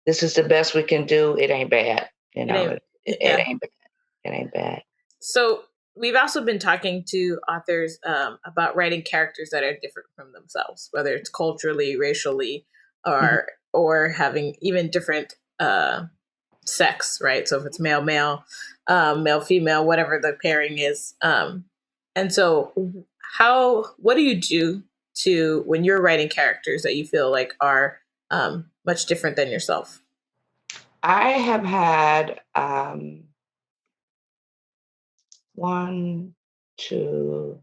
this is the best we can do. It ain't bad. It ain't bad. It ain't bad. So we've also been talking to authors about writing characters that are different from themselves, whether it's culturally, racially, or having even different sex, right? So if it's male, male, female, whatever the pairing is. And so what do you do when you're writing characters that you feel like are much different than yourself? I have had two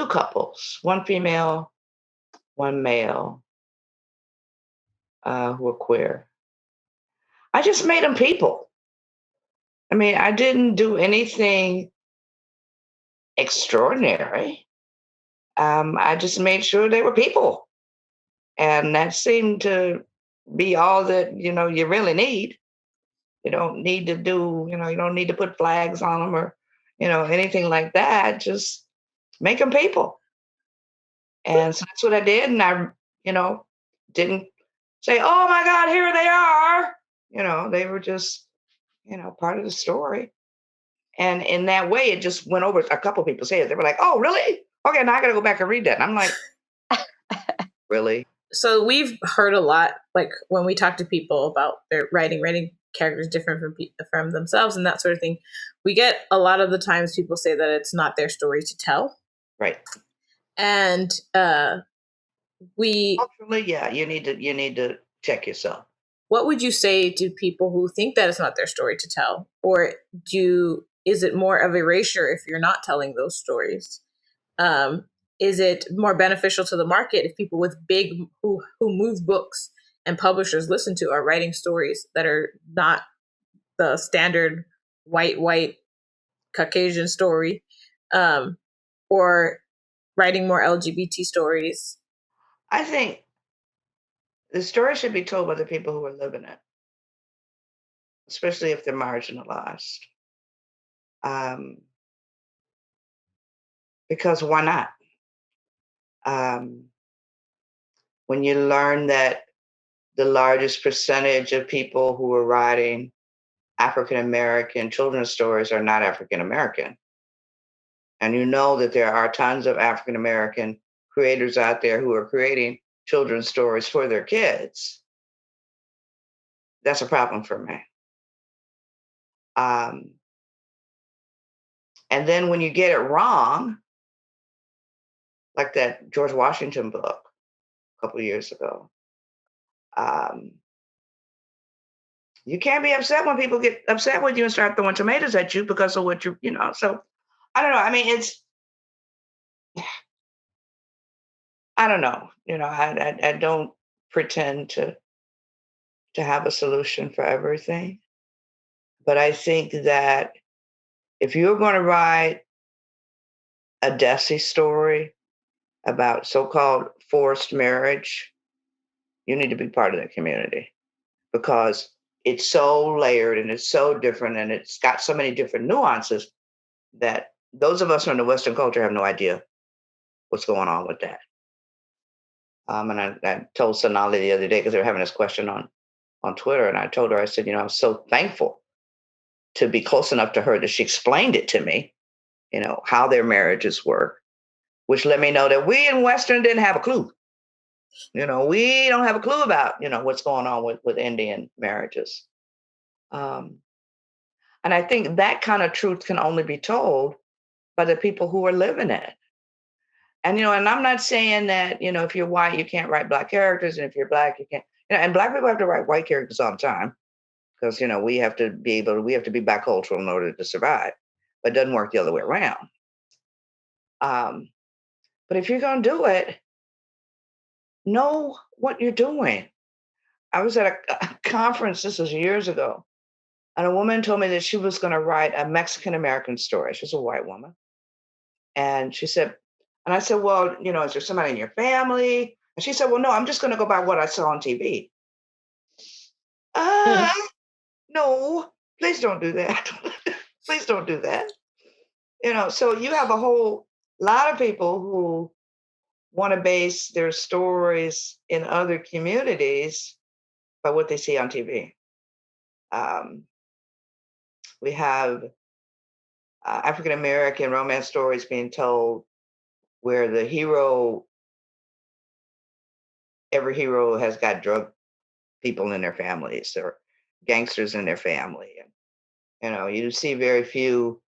couples, one female, one male, who are queer. I just made them people. I mean, I didn't do anything extraordinary. I just made sure they were people. And that seemed to be all that, you really need. You don't need to do, you don't need to put flags on them or, anything like that. Just make them people. And so that's what I did. And I, didn't say, oh my God, here they are. They were just, part of the story. And in that way, it just went over a couple people's heads. They were like, oh, really? Okay, now I got to go back and read that. And I'm like, really? So we've heard a lot, like when we talk to people about their writing characters different from themselves and that sort of thing. We get a lot of the times people say that it's not their story to tell. Right. And culturally, yeah, you need to check yourself. What would you say to people who think that it's not their story to tell? Or is it more of erasure if you're not telling those stories? Is it more beneficial to the market if people with big who move books and publishers listen to are writing stories that are not the standard white Caucasian story, or writing more LGBT stories? I think the story should be told by the people who are living it, especially if they're marginalized. Because why not? When you learn that the largest percentage of people who are writing African American children's stories are not African American, and you know that there are tons of African American creators out there who are creating children's stories for their kids, that's a problem for me. And then when you get it wrong, like that George Washington book a couple of years ago, you can't be upset when people get upset with you and start throwing tomatoes at you because of what so I don't know. I mean, I don't know. I don't pretend to have a solution for everything. But I think that if you're going to write a Desi story about so-called forced marriage, you need to be part of that community because it's so layered and it's so different and it's got so many different nuances that those of us from the Western culture have no idea what's going on with that. And I told Sonali the other day because they were having this question on Twitter, and I told her, I said, I'm so thankful to be close enough to her that she explained it to me, how their marriages work, which let me know that we in Western didn't have a clue. We don't have a clue about, what's going on with Indian marriages. And I think that kind of truth can only be told by the people who are living it. And, and I'm not saying that, if you're white, you can't write Black characters. And if you're Black, you can't, and Black people have to write white characters all the time because, we have to be bicultural in order to survive. But it doesn't work the other way around. But if you're going to do it, know what you're doing. I was at a conference, this was years ago, and a woman told me that she was going to write a Mexican American story. She was a white woman. And she said, and I said, well, is there somebody in your family? And she said, well, no, I'm just going to go by what I saw on TV. No, please don't do that. Please don't do that. So you have a whole lot of people who want to base their stories in other communities by what they see on TV. We have African American romance stories being told where the every hero has got drug people in their families or gangsters in their family. And, you see very few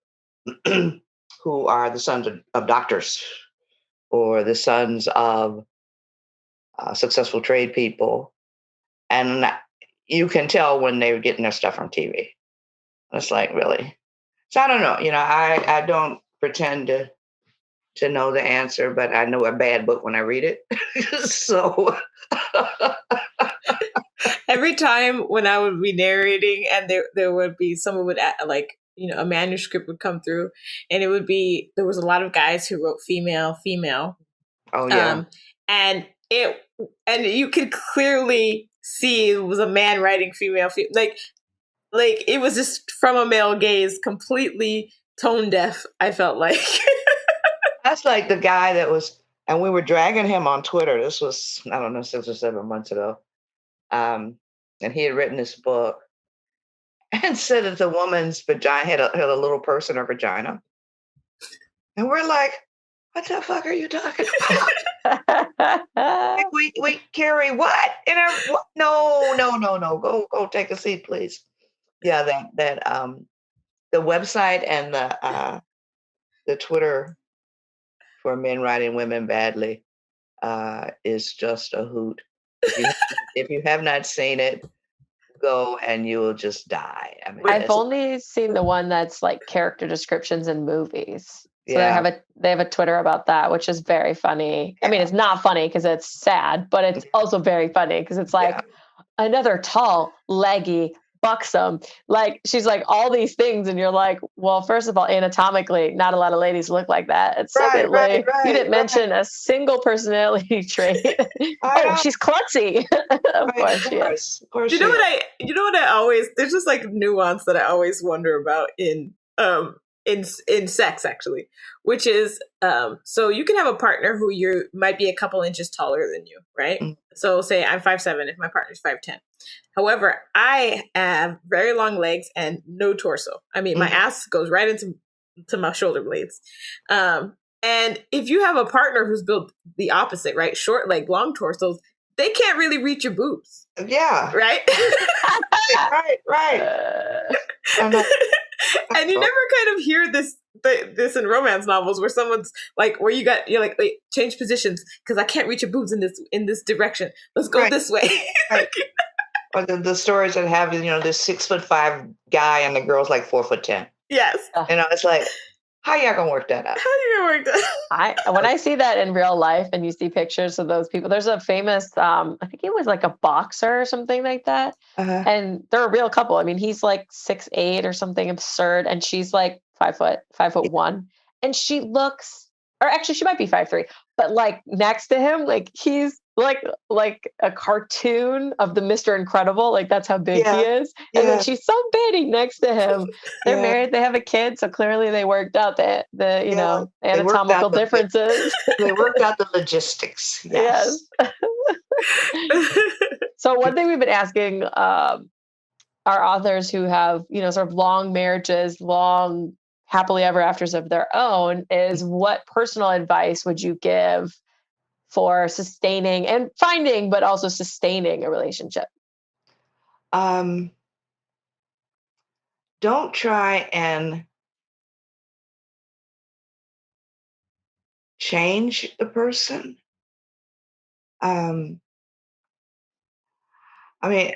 who are the sons of doctors or the sons of successful trade people. And, you can tell when they're getting their stuff from TV. It's like, really. So I don't know. I don't pretend to know the answer, but I know a bad book when I read it. So every time when I would be narrating and there would be someone would like, a manuscript would come through and there was a lot of guys who wrote female. Oh yeah. And you could clearly see it was a man writing female. Like it was just from a male gaze, completely tone deaf, I felt like. That's like the guy that was, and we were dragging him on Twitter. This was, I don't know, 6 or 7 months ago. And he had written this book and said that the woman's vagina had a little purse in her vagina. And we're like, what the fuck are you talking about? Like, we carry what? No. Go take a seat, please. Yeah, that the website and the Twitter for men writing women badly is just a hoot. If you have not seen it, go and you will just die. I mean, I've only seen the one that's like character descriptions in movies. So yeah. they have a Twitter about that, which is very funny. I mean, it's not funny because it's sad, but it's also very funny because it's like another tall, leggy, buxom. Like she's like all these things, and you're like, well, first of all, anatomically, not a lot of ladies look like that. And secondly, you didn't mention a single personality trait. She's klutzy. Of course she is. Of course. You know what I always, there's just like nuance that I always wonder about in sex, actually, which is so you can have a partner who you might be a couple inches taller than you, right? Mm-hmm. So say I'm 5'7" if my partner's 5'10". However, I have very long legs and no torso. I mean, my ass goes right into my shoulder blades. And if you have a partner who's built the opposite, right? Short leg, long torsos, they can't really reach your boobs. Yeah. Right? Right. And you never kind of hear this in romance novels where someone's like, where you're like, wait, change positions because I can't reach your boobs in this direction. Let's go this way. Right. Or the stories that have, this 6'5" guy and the girl's like 4'10". Yes. It's like, how y'all gonna work that out? When I see that in real life and you see pictures of those people, there's a famous, I think he was like a boxer or something like that. Uh-huh. And they're a real couple. I mean, he's like 6'8" or something absurd. And she's like 5'1". And she looks, or actually she might be 5'3", but like next to him, like he's like a cartoon of the Mr. Incredible. Like that's how big he is. And then she's so bitty next to him. They're married, they have a kid. So clearly they worked out the anatomical differences. They worked out the logistics. Yes. So one thing we've been asking our authors who have, sort of long marriages, long happily ever afters of their own is what personal advice would you give for sustaining and finding, but also sustaining a relationship? Don't try and change the person. I mean,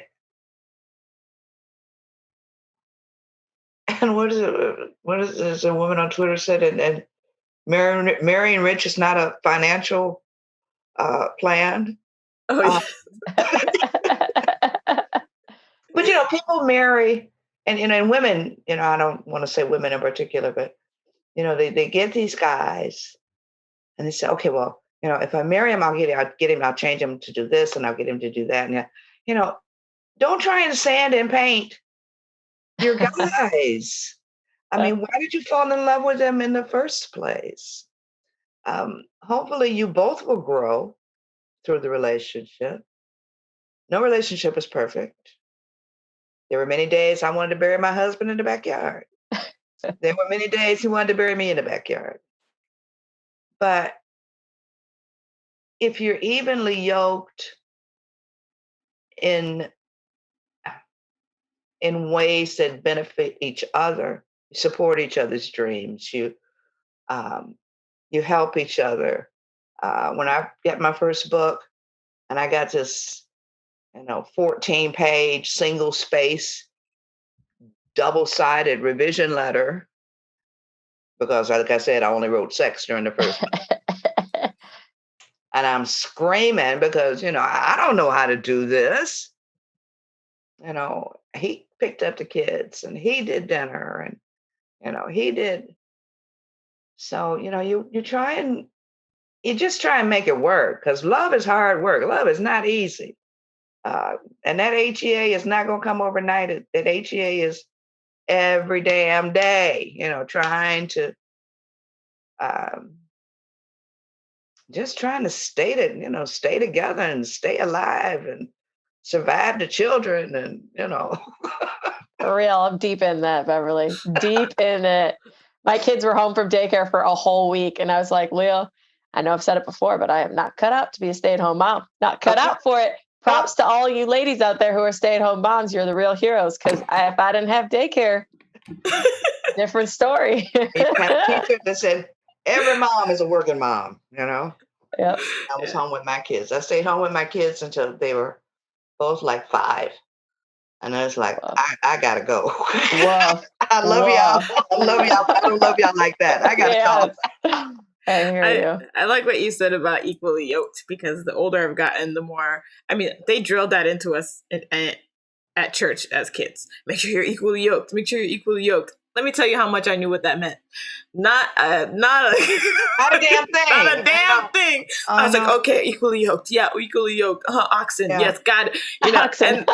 and what is a woman on Twitter said, and marrying rich is not a financial plan. Oh, but people marry, and women, I don't want to say women in particular, but they get these guys, and they say, okay, well, if I marry him, I'll get him, I'll change him to do this, and I'll get him to do that, and don't try and sand and paint your guys. I mean, why did you fall in love with them in the first place? Hopefully you both will grow through the relationship. No relationship is perfect. There were many days I wanted to bury my husband in the backyard. There were many days he wanted to bury me in the backyard. But if you're evenly yoked in ways that benefit each other, you support each other's dreams, you help each other. When I got my first book and I got this, 14-page single space, double-sided revision letter, because like I said, I only wrote sex during the first month. And I'm screaming because, I don't know how to do this. He picked up the kids and he did dinner and, he did. So, you just try and make it work, because love is hard work. Love is not easy. And that HEA is not going to come overnight. That HEA is every damn day, trying to, just trying to stay together and stay alive and survive the children and. For real, I'm deep in that, Beverly. Deep in it. My kids were home from daycare for a whole week, and I was like, Leo, I know I've said it before, but I am not cut out to be a stay-at-home mom. Not cut out for it. Props to all you ladies out there who are stay-at-home moms. You're the real heroes, because if I didn't have daycare, different story. You have a teacher that said, every mom is a working mom, Yep. I was home with my kids. I stayed home with my kids until they were both like 5. And I was like, I gotta go. Whoa. I love y'all. I love y'all. I don't love y'all like that. I gotta go. I hear you. I like what you said about equally yoked, because the older I've gotten, the more, they drilled that into us at church as kids. Make sure you're equally yoked. Make sure you're equally yoked. Let me tell you how much I knew what that meant. Not a Not a damn thing. Not a damn thing. I was like, okay, equally yoked. Yeah, equally yoked. Oxen. Yeah. Yes, God. Oxen.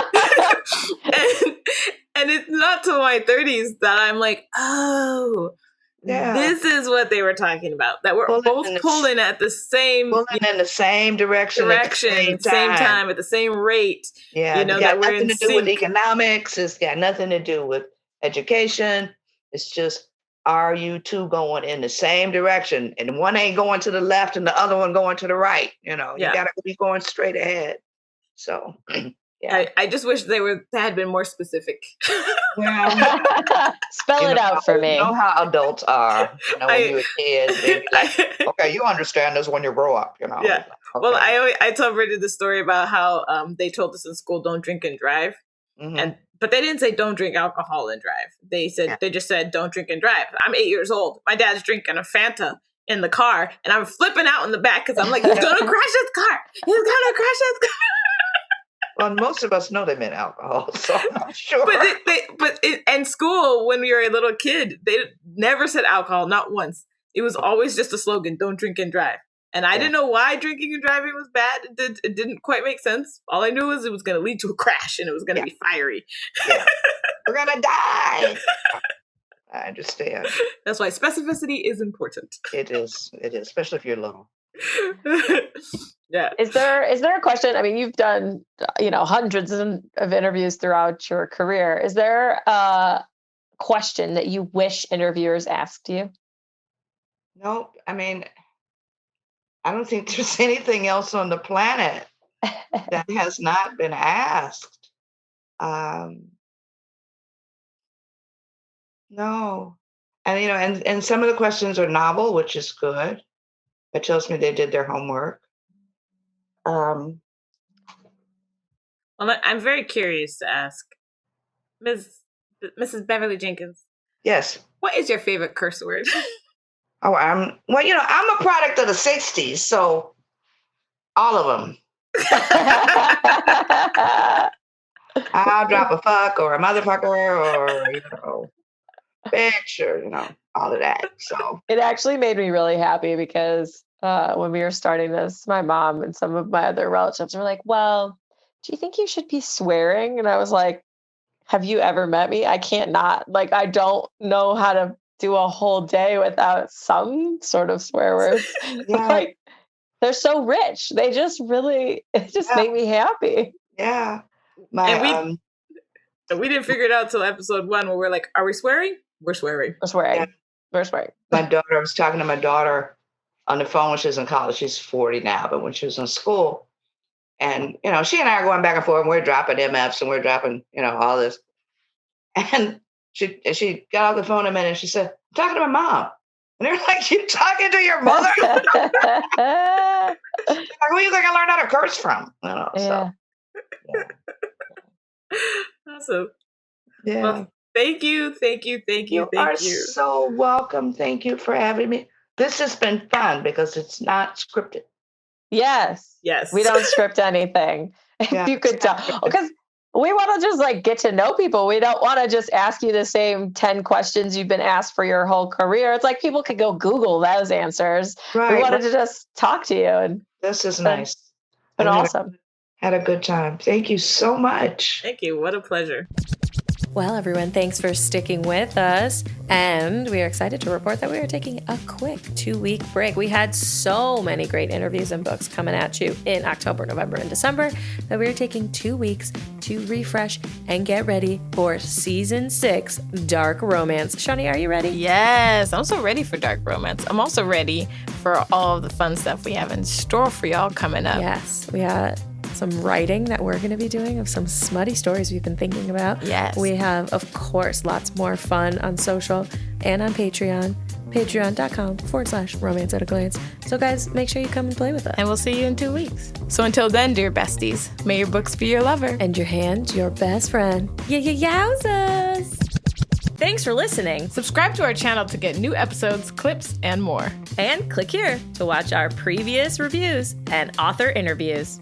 And it's not till my 30s that I'm like, oh, this is what they were talking about. That we're both pulling at the same, in the same direction, at the same time, at the same rate. Yeah, it's got nothing to do with economics. It's got nothing to do with education. It's just, are you two going in the same direction? And one ain't going to the left and the other one going to the right. You got to be going straight ahead. So, yeah. I just wish they had been more specific. Well, spell it out for me. You know how adults are. When you're a kid, they're like, okay, you understand this when you grow up. Yeah. Okay. Well, I tell Bridget the story about how they told us in school, don't drink and drive. Mm-hmm. But they didn't say don't drink alcohol and drive. They just said don't drink and drive. I'm 8 years old. My dad's drinking a Fanta in the car, and I'm flipping out in the back because I'm like, he's gonna crash his car. He's gonna crash his car. Well, most of us know they meant alcohol, so I'm not sure. But in school, when we were a little kid, they never said alcohol, not once. It was always just a slogan: don't drink and drive. And I didn't know why drinking and driving was bad. It didn't quite make sense. All I knew was it was going to lead to a crash and it was going to be fiery. Yeah. We're going to die. I understand. That's why specificity is important. It is, especially if you're little. Yeah. Is there a question? I mean, you've done, hundreds of interviews throughout your career. Is there a question that you wish interviewers asked you? No, I don't think there's anything else on the planet that has not been asked. No. And and some of the questions are novel, which is good. It tells me they did their homework. Well, I'm very curious to ask Mrs. Beverly Jenkins. Yes. What is your favorite curse word? Oh, I'm a product of the 60s, so all of them. I'll drop a fuck or a motherfucker or, bitch or, all of that. So it actually made me really happy because when we were starting this, my mom and some of my other relatives were like, well, do you think you should be swearing? And I was like, have you ever met me? I can't not. Like, I don't know how to do a whole day without some sort of swear words. Yeah. Like, they're so rich. They just really, it just made me happy. Yeah. And we didn't figure it out till episode 1 where we're like, are we swearing? We're swearing. We're swearing. Yeah. We're swearing. I was talking to my daughter on the phone when she was in college. She's 40 now, but when she was in school, and, she and I are going back and forth and we're dropping MFs and we're dropping, all this. And she got off the phone a minute and she said, I'm talking to my mom. And they're like, you talking to your mother? Like, who do you think I learned how to curse from? Yeah. So Yeah. Awesome. Yeah. Well, thank you. You are so welcome. Thank you for having me. This has been fun because it's not scripted. Yes. Yes. We don't script anything. Yeah. If you could tell. Because we want to just like get to know people. We don't want to just ask you the same 10 questions you've been asked for your whole career. It's like people could go Google those answers. Right. We wanted to just talk to you, and This is it's nice. been I've awesome. Had a good time. Thank you so much. Thank you. What a pleasure. Well, everyone, thanks for sticking with us. And we are excited to report that we are taking a quick 2-week break. We had so many great interviews and books coming at you in October, November, and December that we are taking 2 weeks to refresh and get ready for season 6, Dark Romance. Shawnee, are you ready? Yes, I'm so ready for dark romance. I'm also ready for all of the fun stuff we have in store for y'all coming up. Yes, we got some writing that we're going to be doing of some smutty stories we've been thinking about. Yes. We have, of course, lots more fun on social and on Patreon. Patreon.com/romance at a glance. So guys, make sure you come and play with us. And we'll see you in 2 weeks. So until then, dear besties, may your books be your lover. And your hand, your best friend. Yowzas! Thanks for listening. Subscribe to our channel to get new episodes, clips, and more. And click here to watch our previous reviews and author interviews.